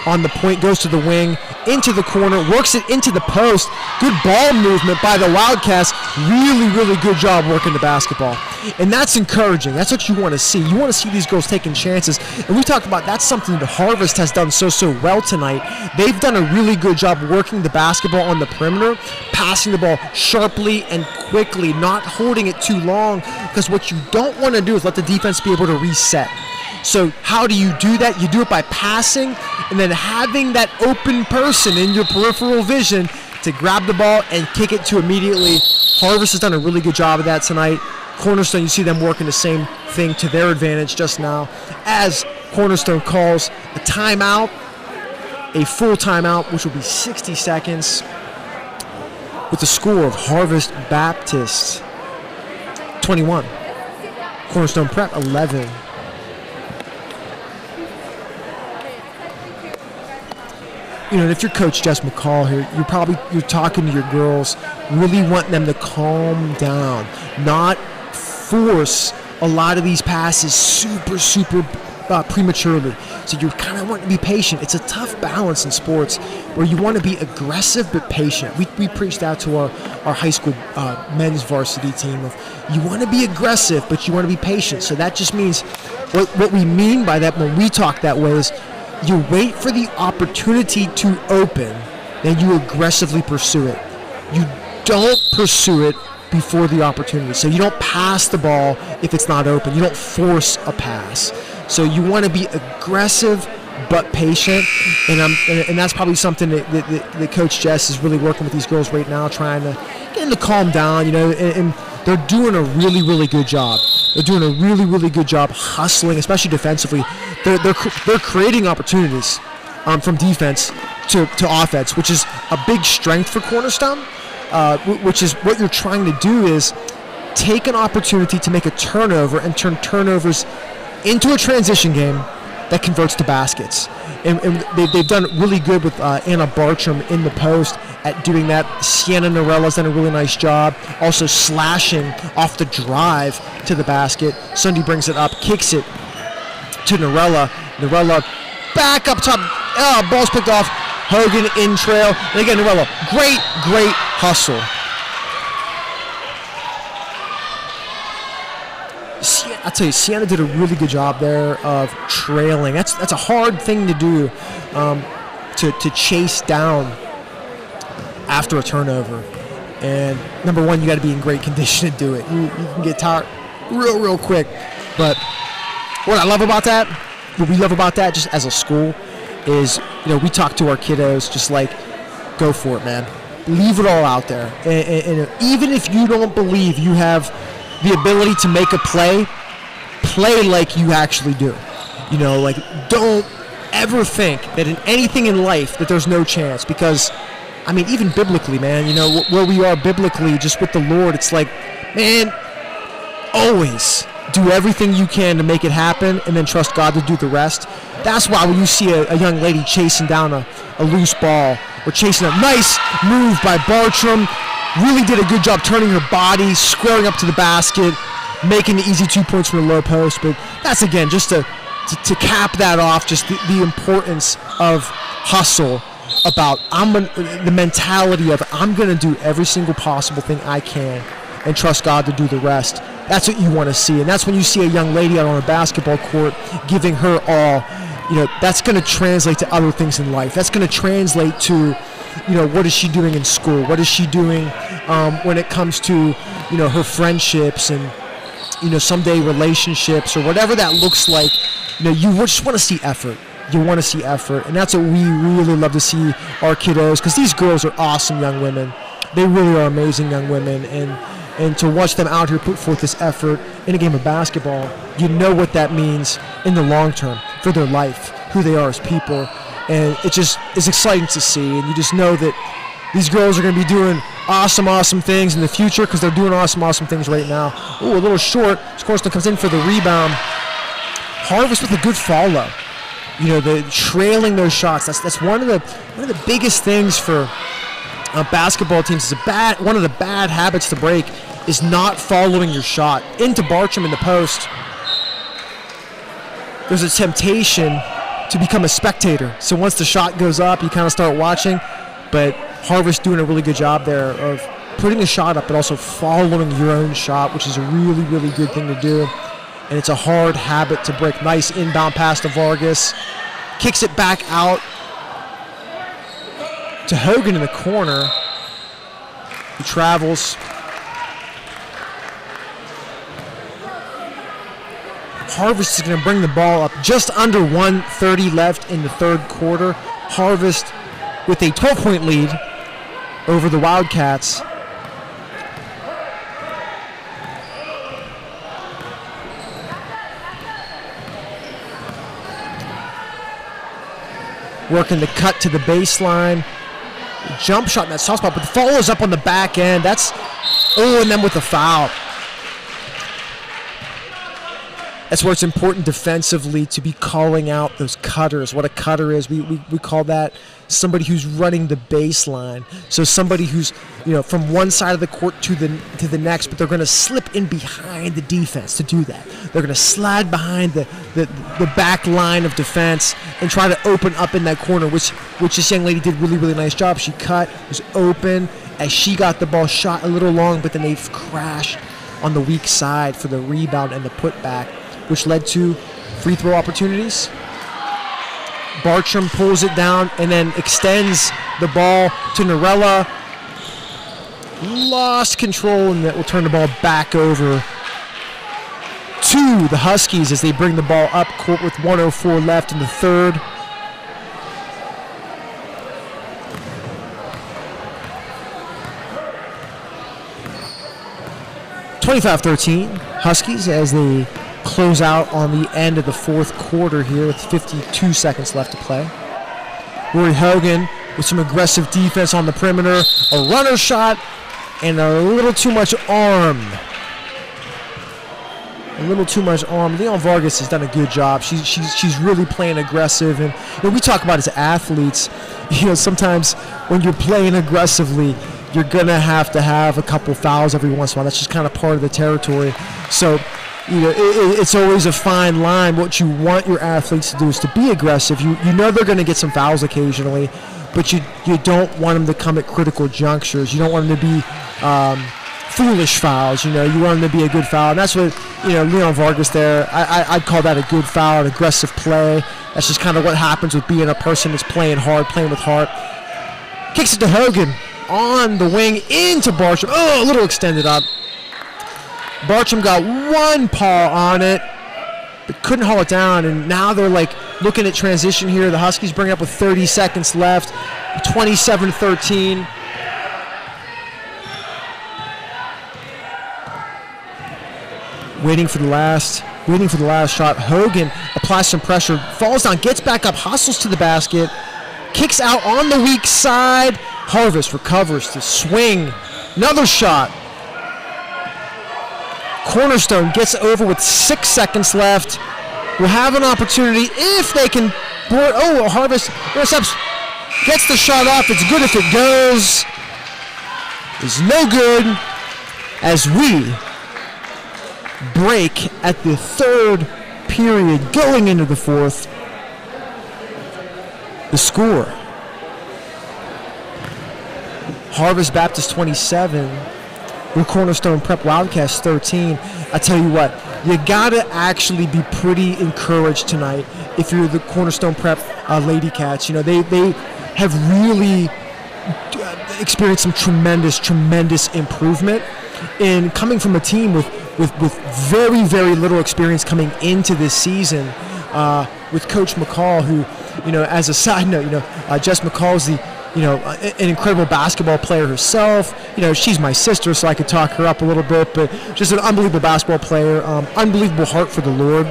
on the point, goes to the wing, into the corner, works it into the post. Good ball movement by the Wildcats. Really, really good job working the basketball. And that's encouraging. That's what you want to see. You want to see these girls taking chances. And we talked about that's something that Harvest has done so well tonight. They've done a really good job working the basketball on the perimeter, passing the ball sharply and quickly, not holding it too long, because what you don't want to do is let the defense be able to reset. So how do you do that? You do it by passing and then having that open person in your peripheral vision to grab the ball and kick it to immediately. Harvest has done a really good job of that tonight. Cornerstone, you see them working the same thing to their advantage just now as Cornerstone calls a timeout, a full timeout, which will be 60 seconds, with the score of Harvest Baptist 21, Cornerstone Prep 11. And if you're Coach Jess McCall here, you're talking to your girls, really want them to calm down, not force a lot of these passes super prematurely. So you kind of want to be patient. It's a tough balance in sports where you want to be aggressive but patient. We preached that to our high school men's varsity team of you want to be aggressive but you want to be patient. So that just means what we mean by that when we talk that way is you wait for the opportunity to open, then you aggressively pursue it. You don't pursue it before the opportunity. So you don't pass the ball if it's not open. You don't force a pass. So you want to be aggressive but patient, and that's probably something that Coach Jess is really working with these girls right now, trying to get them to calm down, and they're doing a really, really good job. They're doing a really, really good job hustling, especially defensively. They're creating opportunities from defense to offense, which is a big strength for Cornerstone, which is what you're trying to do is take an opportunity to make a turnover and turn turnovers into a transition game that converts to baskets. And they've done really good with Anna Bartram in the post at doing that. Sienna Norella's done a really nice job, also slashing off the drive to the basket. Sunday brings it up, kicks it to Norella. Norella back up top. Ball's picked off. Hogan in trail. And again, Norella, great hustle. I'll tell you, Sienna did a really good job there of trailing. That's a hard thing to do, to chase down after a turnover. And number one, you got to be in great condition to do it. You can get tired real quick. But what I love about that, what we love about that just as a school is, we talk to our kiddos just like, go for it, man. Leave it all out there. And even if you don't believe you have the ability to make a play like you actually do. Don't ever think that in anything in life that there's no chance, because, even biblically, man, where we are biblically just with the Lord, it's like, man, always do everything you can to make it happen and then trust God to do the rest. That's why when you see a young lady chasing down a loose ball or chasing a nice move by Bartram, really did a good job turning her body, squaring up to the basket, making the easy 2 points from the low post. But that's, again, just to cap that off, just the importance of hustle, about the mentality of I'm going to do every single possible thing I can and trust God to do the rest. That's what you want to see. And that's when you see a young lady out on a basketball court giving her all, that's going to translate to other things in life. That's going to translate to, what is she doing in school? What is she doing when it comes to, her friendships and, someday relationships or whatever that looks like. You just want to see effort. You want to see effort. And that's what we really love to see our kiddos, because these girls are awesome young women. They really are amazing young women. And to watch them out here put forth this effort in a game of basketball, you know what that means in the long term for their life. who they are as people. And it just is exciting to see. And you just know that these girls are going to be doing awesome things in the future because they're doing awesome things right now. Ooh, a little short. Cornerstone comes in for the rebound. Harvest with a good follow. You know, the trailing those shots. That's one of the biggest things for basketball teams. One of the bad habits to break is not following your shot. Into Bartram in the post. There's a temptation to become a spectator. So once the shot goes up, you kind of start watching. But Harvest doing a really good job there of putting the shot up, but also following your own shot, which is a really good thing to do. And it's a hard habit to break. Nice inbound pass to Vargas. Kicks it back out to Hogan in the corner. He travels. Harvest is going to bring the ball up just under 1:30 left in the third quarter. Harvest with a 12-point lead over the Wildcats. Working the cut to the baseline. Jump shot in that soft spot, but follows up on the back end. And then with the foul. That's where it's important defensively to be calling out those cutters. What a cutter is, we call that somebody who's running the baseline. So somebody who's, from one side of the court to the next, but they're going to slip in behind the defense to do that. They're going to slide behind the back line of defense and try to open up in that corner, which this young lady did really nice job. She cut, was open as she got the ball, shot a little long, but then they crashed on the weak side for the rebound and the putback, which led to free throw opportunities. Bartram pulls it down and then extends the ball to Norella. Lost control, and that will turn the ball back over to the Huskies as they bring the ball up court with 1:04 left in the third. (25-13) Huskies as they close out on the end of the fourth quarter here with 52 seconds left to play. Rory Hogan with some aggressive defense on the perimeter, a runner shot, and a little too much arm. Leon Vargas has done a good job. She's really playing aggressive, and we talk about as athletes, sometimes when you're playing aggressively, you're gonna have to have a couple fouls every once in a while. That's just kind of part of the territory. So, it's always a fine line. What you want your athletes to do is to be aggressive. You know they're going to get some fouls occasionally, but you don't want them to come at critical junctures. You don't want them to be foolish fouls. You want them to be a good foul. And that's what, Leon Vargas there, I'd call that a good foul, an aggressive play. That's just kind of what happens with being a person that's playing hard, playing with heart. Kicks it to Hogan on the wing into Bartram. Oh, a little extended up. Bartram got one paw on it, but couldn't haul it down, and now they're looking at transition here. The Huskies bring up with 30 seconds left, 27-13. Waiting for the last shot. Hogan applies some pressure, falls down, gets back up, hustles to the basket, kicks out on the weak side. Harvest recovers to swing. Another shot. Cornerstone gets over with 6 seconds left. Will have an opportunity if they can board. Oh, Harvest intercepts, gets the shot off. It's good if it goes. It's no good as we break at the third period going into the fourth. The score: Harvest Baptist 27. With Cornerstone Prep Wildcats 13. I tell you what, you gotta actually be pretty encouraged tonight if you're the Cornerstone Prep Lady Cats. They have really experienced some tremendous improvement in coming from a team with very little experience coming into this season. With Coach McCall, who, as a side note, Jess McCall's an incredible basketball player herself. She's my sister, so I could talk her up a little bit, but just an unbelievable basketball player, unbelievable heart for the Lord.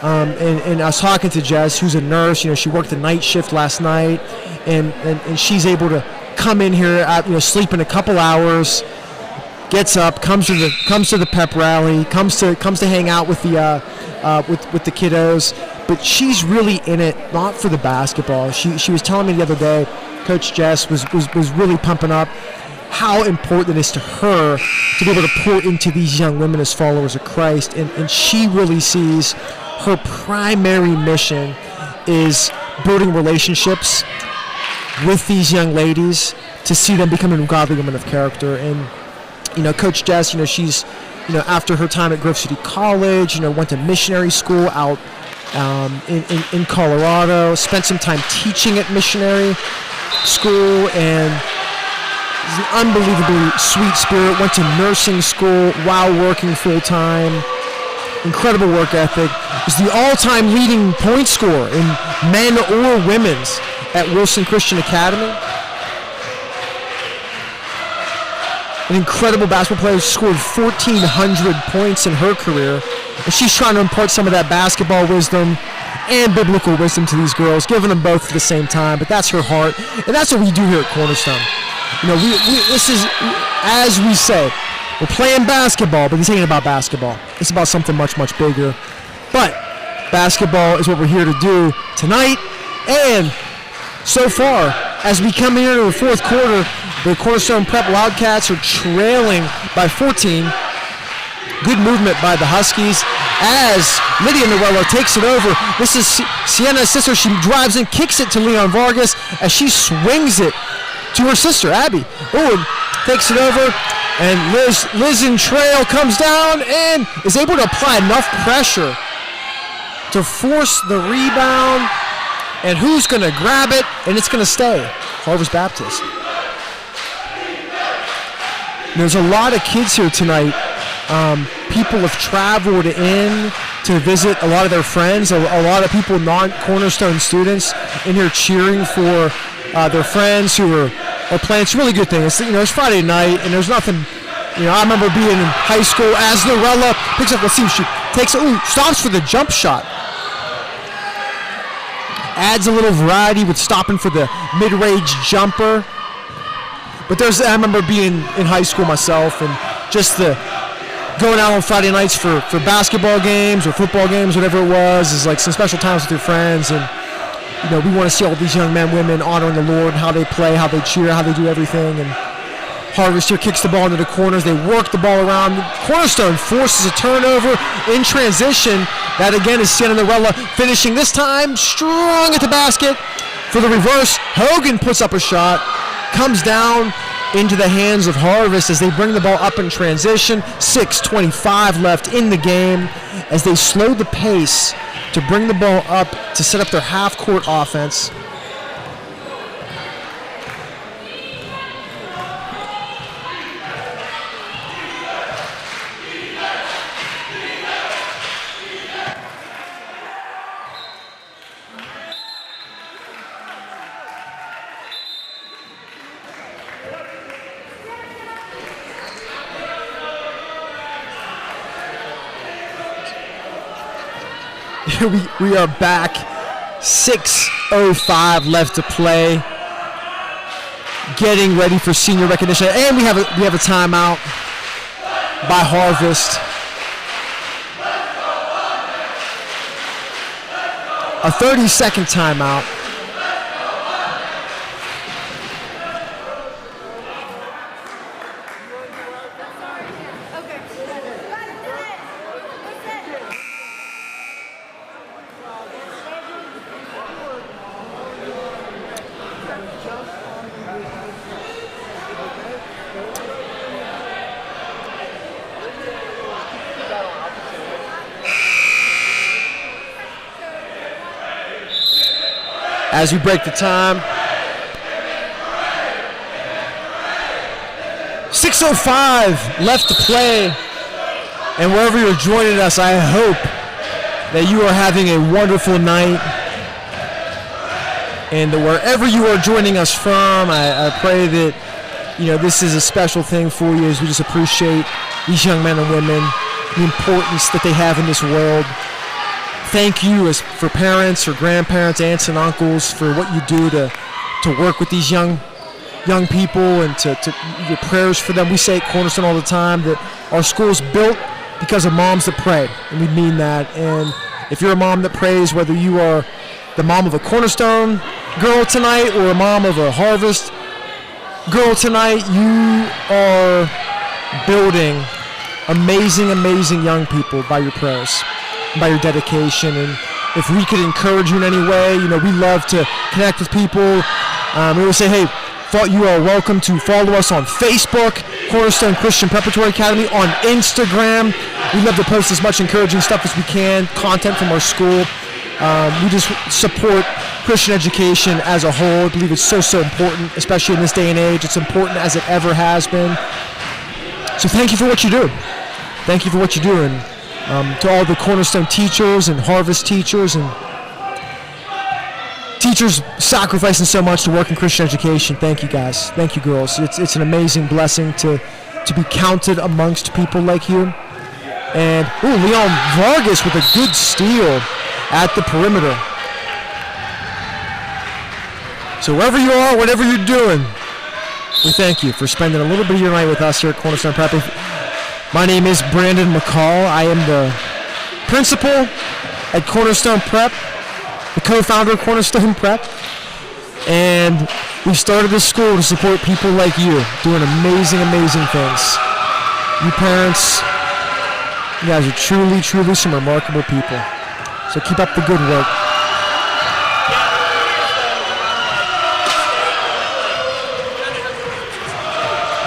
And I was talking to Jess, who's a nurse. She worked the night shift last night, and she's able to come in here, sleep in a couple hours, gets up, comes to the pep rally, comes to hang out with the with the kiddos. But she's really in it not for the basketball. She was telling me the other day, Coach Jess was really pumping up how important it is to her to be able to pour into these young women as followers of Christ, and she really sees her primary mission is building relationships with these young ladies to see them becoming godly women of character. And Coach Jess, she's after her time at Grove City College, went to missionary school out in Colorado, spent some time teaching at missionary school, and is an unbelievably sweet spirit. Went to nursing school while working full time. Incredible work ethic. Is the all-time leading point scorer in men or women's at Wilson Christian Academy. An incredible basketball player, scored 1,400 points in her career. And she's trying to impart some of that basketball wisdom and biblical wisdom to these girls, giving them both at the same time. But that's her heart, and that's what we do here at Cornerstone. This is, as we say, we're playing basketball, but this ain't about basketball. It's about something much, much bigger. But basketball is what we're here to do tonight. And so far, as we come here to the fourth quarter, the Cornerstone Prep Wildcats are trailing by 14. Good movement by the Huskies as Lydia Noello takes it over. This is Sienna's sister. She drives in, kicks it to Leon Vargas as she swings it to her sister, Abby. Owen takes it over, and Liz in trail comes down and is able to apply enough pressure to force the rebound. And who's going to grab it? And it's going to stay. Harvest Baptist. There's a lot of kids here tonight. People have traveled in to visit a lot of their friends. A lot of people, non-Cornerstone students, in here cheering for their friends who are playing. It's a really good thing. It's Friday night, and there's nothing. I remember being in high school as Norella picks up. Let's see if she takes it. Stops for the jump shot. Adds a little variety with stopping for the mid-range jumper. But I remember being in high school myself, and just going out on Friday nights for basketball games or football games, whatever it was, is like some special times with your friends. And we want to see all these young men, women honoring the Lord, how they play, how they cheer, how they do everything. And Harvest here kicks the ball into the corners. They work the ball around. Cornerstone forces a turnover in transition. That again is Sienna Norella finishing this time strong at the basket for the reverse. Hogan puts up a shot, comes down into the hands of Harvest as they bring the ball up in transition. 6:25 left in the game as they slow the pace to bring the ball up to set up their half-court offense. We are back. 6:05 left to play. Getting ready for senior recognition, and we have a timeout by Harvest. A 30-second timeout. As we break the time, 6:05 left to play, and wherever you're joining us, I hope that you are having a wonderful night, and wherever you are joining us from, I pray that this is a special thing for you, as we just appreciate these young men and women, the importance that they have in this world thank you as for parents or grandparents, aunts and uncles for what you do to work with these young people and to your prayers for them. We say at Cornerstone all the time that our school's built because of moms that pray, and we mean that. And if you're a mom that prays, whether you are the mom of a Cornerstone girl tonight or a mom of a Harvest girl tonight, you are building amazing young people by your prayers, by your dedication. And if we could encourage you in any way, we love to connect with people. We will say, hey, you are welcome to follow us on Facebook, Cornerstone Christian Preparatory Academy, on Instagram. We love to post as much encouraging stuff as we can, content from our school. We just support Christian education as a whole. I believe it's so important, especially in this day and age. It's important as it ever has been. So thank you for what you do. Thank you for what you do. And to all the Cornerstone teachers and Harvest teachers and teachers sacrificing so much to work in Christian education. Thank you, guys. Thank you, girls. It's an amazing blessing to be counted amongst people like you. And Leon Vargas with a good steal at the perimeter. So wherever you are, whatever you're doing, we thank you for spending a little bit of your night with us here at Cornerstone Prep. My name is Brandon McCall. I am the principal at Cornerstone Prep, the co-founder of Cornerstone Prep, and we started this school to support people like you doing amazing things. You parents, you guys are truly some remarkable people. So keep up the good work.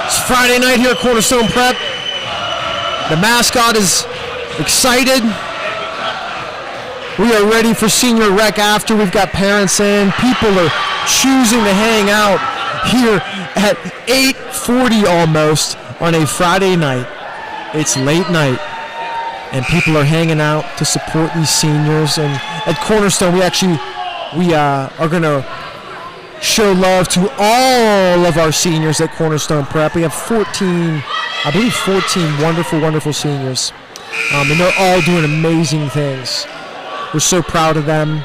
It's Friday night here at Cornerstone Prep. The mascot is excited. We are ready for senior rec after. We've got parents in. People are choosing to hang out here at 8:40 almost on a Friday night. It's late night, and people are hanging out to support these seniors. And at Cornerstone, we are going to show love to all of our seniors at Cornerstone Prep. We have 14 wonderful seniors, and they're all doing amazing things. We're so proud of them.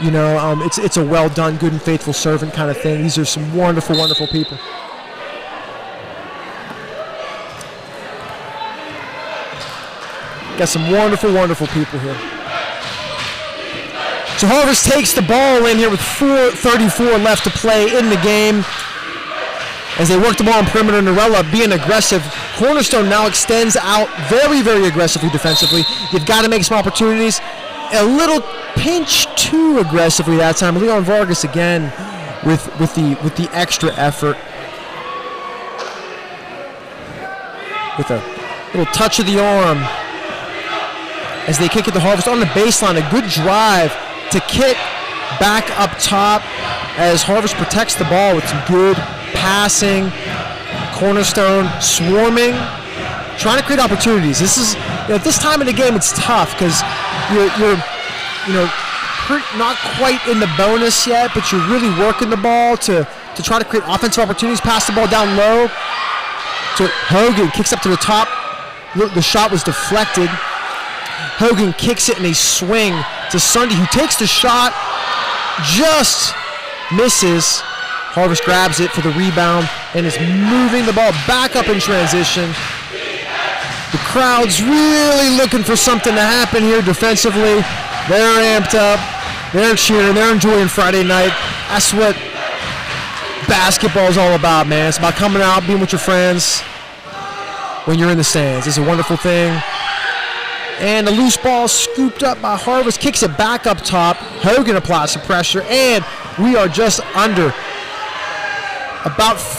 It's a well done, good and faithful servant kind of thing. These are some wonderful people. Got some wonderful people here. So Harvest takes the ball in here with 4:34 left to play in the game. As they work the ball on perimeter, Norella being aggressive. Cornerstone now extends out very aggressively defensively. You've got to make some opportunities. A little pinch too aggressively that time. Leon Vargas again with the extra effort. With a little touch of the arm as they kick at the Harvest on the baseline. A good drive to kick back up top as Harvest protects the ball with some good passing. Cornerstone swarming, trying to create opportunities. This is at this time in the game it's tough because you're not quite in the bonus yet, but you're really working the ball to try to create offensive opportunities. Pass the ball down low to Hogan, kicks up to the top. The shot was deflected. Hogan kicks it in a swing to Sunday, who takes the shot, just misses. Harvest grabs it for the rebound and is moving the ball back up in transition. The crowd's really looking for something to happen here defensively. They're amped up. They're cheering. They're enjoying Friday night. That's what basketball's all about, man. It's about coming out, being with your friends when you're in the stands. It's a wonderful thing. And the loose ball scooped up by Harvest, kicks it back up top. Hogan applies some pressure, and we are just under.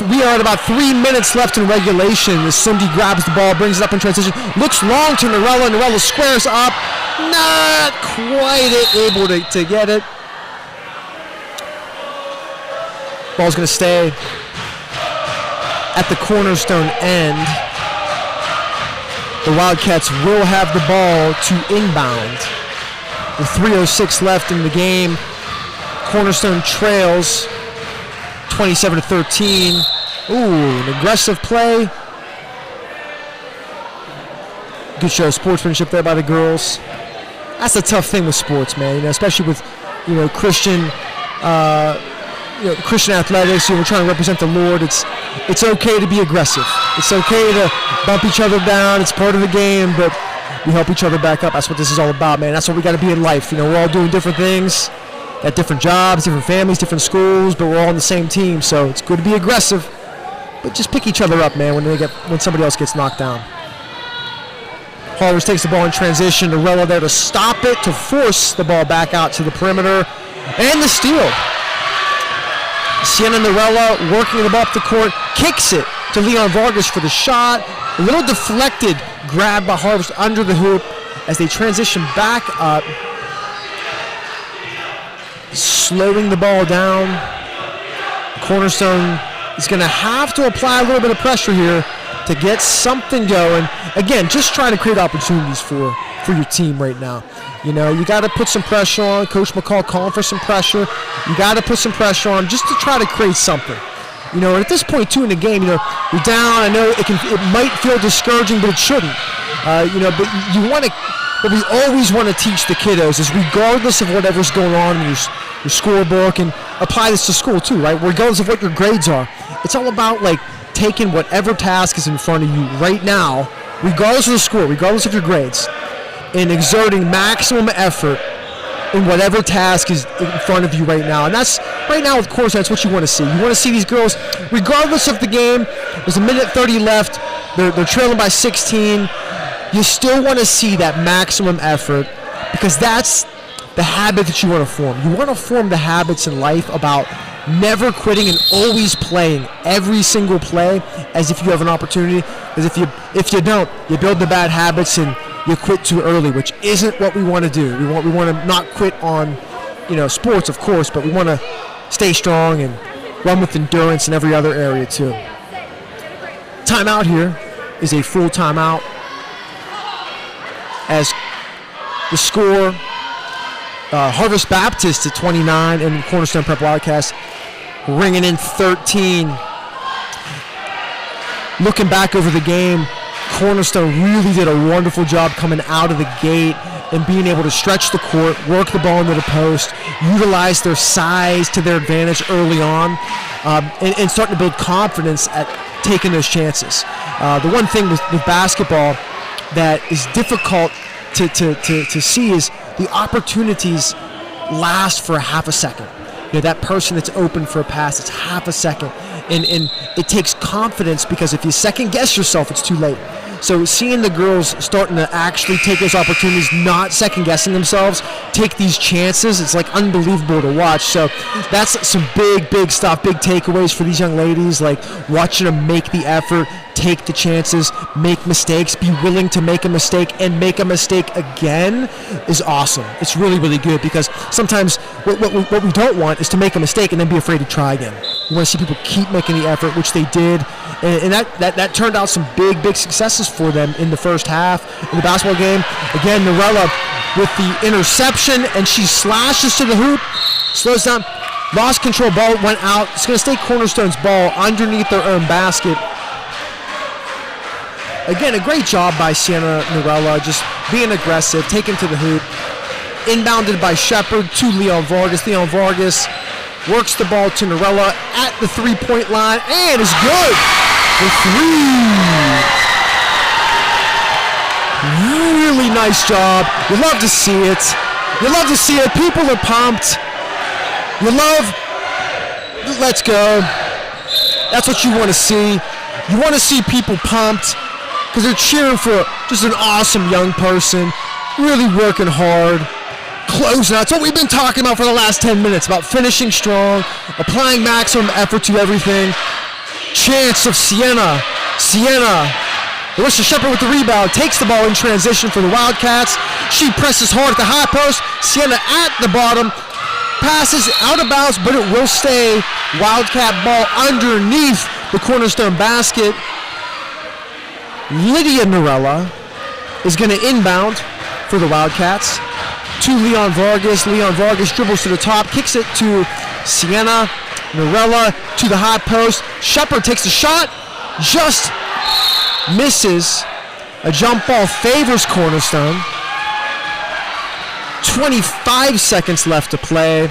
We are at about 3 minutes left in regulation as Cindy grabs the ball, brings it up in transition, looks long to Norella. Norella squares up, not quite able to get it. Ball's going to stay at the Cornerstone end. The Wildcats will have the ball to inbound. With 3:06 left in the game, Cornerstone trails 27-13. Ooh, an aggressive play. Good show of sportsmanship there by the girls. that's a tough thing with sports, man. Especially with, Christian, Christian athletics. We're trying to represent the Lord. It's okay to be aggressive. It's okay to bump each other down. It's part of the game, but we help each other back up. That's what this is all about, man. That's what we got to be in life. We're all doing different things, at different jobs, different families, different schools, but we're all on the same team. So it's good to be aggressive, but just pick each other up, man. When somebody else gets knocked down. Harvest takes the ball in transition. Norella there to stop it, to force the ball back out to the perimeter, and the steal. Sienna Norella working the ball up the court, kicks it to Leon Vargas for the shot. A little deflected grab by Harvest under the hoop as they transition back up. Slowing the ball down. Cornerstone is going to have to apply a little bit of pressure here to get something going. Again, just trying to create opportunities for your team right now. You got to put some pressure on. Coach McCall calling for some pressure. You got to put some pressure on just to try to create something. And at this point, too, in the game, you're down. I know it might feel discouraging, but it shouldn't. But what we always want to teach the kiddos is, regardless of whatever's going on in your scorebook, and apply this to school too, right? Regardless of what your grades are, it's all about taking whatever task is in front of you right now, regardless of the score, regardless of your grades, and exerting maximum effort in whatever task is in front of you right now. And that's, right now, of course, that's what you want to see. You want to see these girls, regardless of the game, there's a minute 30 left, they're trailing by 16, you still want to see that maximum effort, because that's the habit that you want to form. You want to form the habits in life about never quitting and always playing every single play as if you have an opportunity. Because if you don't, you build the bad habits and you quit too early, which isn't what we want to do. We want to not quit on, sports, of course, but we want to stay strong and run with endurance in every other area too. Timeout here is a full timeout as the score, Harvest Baptist at 29 and Cornerstone Prep Wildcats ringing in 13. Looking back over the game, Cornerstone really did a wonderful job coming out of the gate and being able to stretch the court, work the ball into the post, utilize their size to their advantage early on, and starting to build confidence at taking those chances. The one thing with basketball that is difficult to see is the opportunities last for a half a second. That person that's open for a pass, it's half a second. And it takes confidence, because if you second guess yourself, it's too late. So seeing the girls starting to actually take those opportunities, not second guessing themselves, take these chances, it's unbelievable to watch. So that's some big stuff, big takeaways for these young ladies, watching them make the effort, take the chances, make mistakes, be willing to make a mistake and make a mistake again is awesome. It's really good, because sometimes what we don't want is to make a mistake and then be afraid to try again. We want to see people keep making the effort, which they did, and that turned out some big successes for them in the first half in the basketball game. Again, Norella with the interception, and she slashes to the hoop, slows down, lost control, ball went out. It's going to stay Cornerstone's ball underneath their own basket. Again, a great job by Sienna Norella, just being aggressive, taking to the hoop. Inbounded by Shepard to Leon Vargas. Leon Vargas works the ball to Norella at the three-point line, and is good for three. Really nice job. You love to see it. People are pumped. Let's go. That's what you want to see. You want to see people pumped, because they're cheering for just an awesome young person, really working hard, closing out. It's what we've been talking about for the last 10 minutes, about finishing strong, applying maximum effort to everything. Chance of Sienna. Larissa Shepard with the rebound, takes the ball in transition for the Wildcats. She presses hard at the high post. Sienna at the bottom, passes out of bounds, but it will stay. Wildcat ball underneath the Cornerstone basket. Lydia Norella is going to inbound for the Wildcats to Leon Vargas. Leon Vargas dribbles to the top, kicks it to Sienna Norella to the high post. Shepard takes the shot, just misses. A jump ball favors Cornerstone. 25 seconds left to play.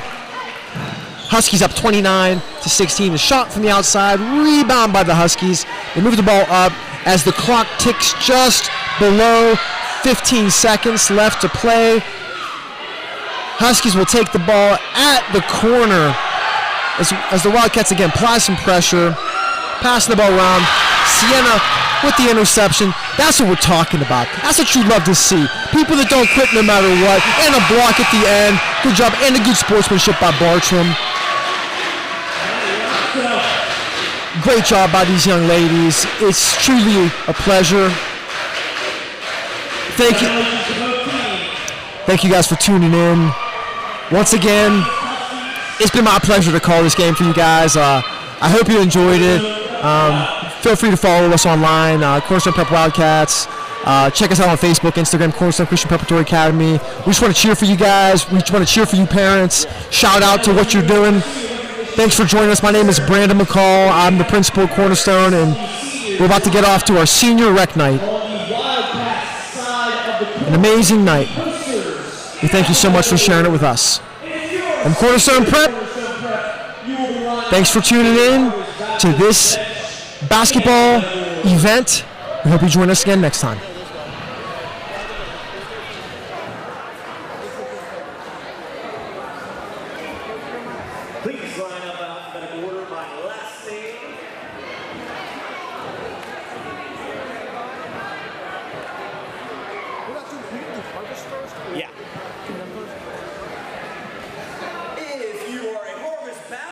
Huskies up 29-16. The shot from the outside, rebound by the Huskies. They move the ball up as the clock ticks just below 15 seconds left to play. Huskies will take the ball at the corner as the Wildcats again apply some pressure, passing the ball around. Sienna with the interception. That's what we're talking about. That's what you love to see. People that don't quit no matter what, and a block at the end. Good job, and a good sportsmanship by Bartram. Great job by these young ladies. It's truly a pleasure. Thank you guys for tuning in. Once again, it's been my pleasure to call this game for you guys. I hope you enjoyed it. Feel free to follow us online, Cornerstone Prep Wildcats. Check us out on Facebook, Instagram, Cornerstone Christian Preparatory Academy. We just want to cheer for you guys. We just want to cheer for you parents. Shout out to what you're doing. Thanks for joining us. My name is Brandon McCall. I'm the principal at Cornerstone, and we're about to get off to our senior rec night. An amazing night. We thank you so much for sharing it with us. I'm Cornerstone Prep. Thanks for tuning in to this basketball event. We hope you join us again next time. Please line up.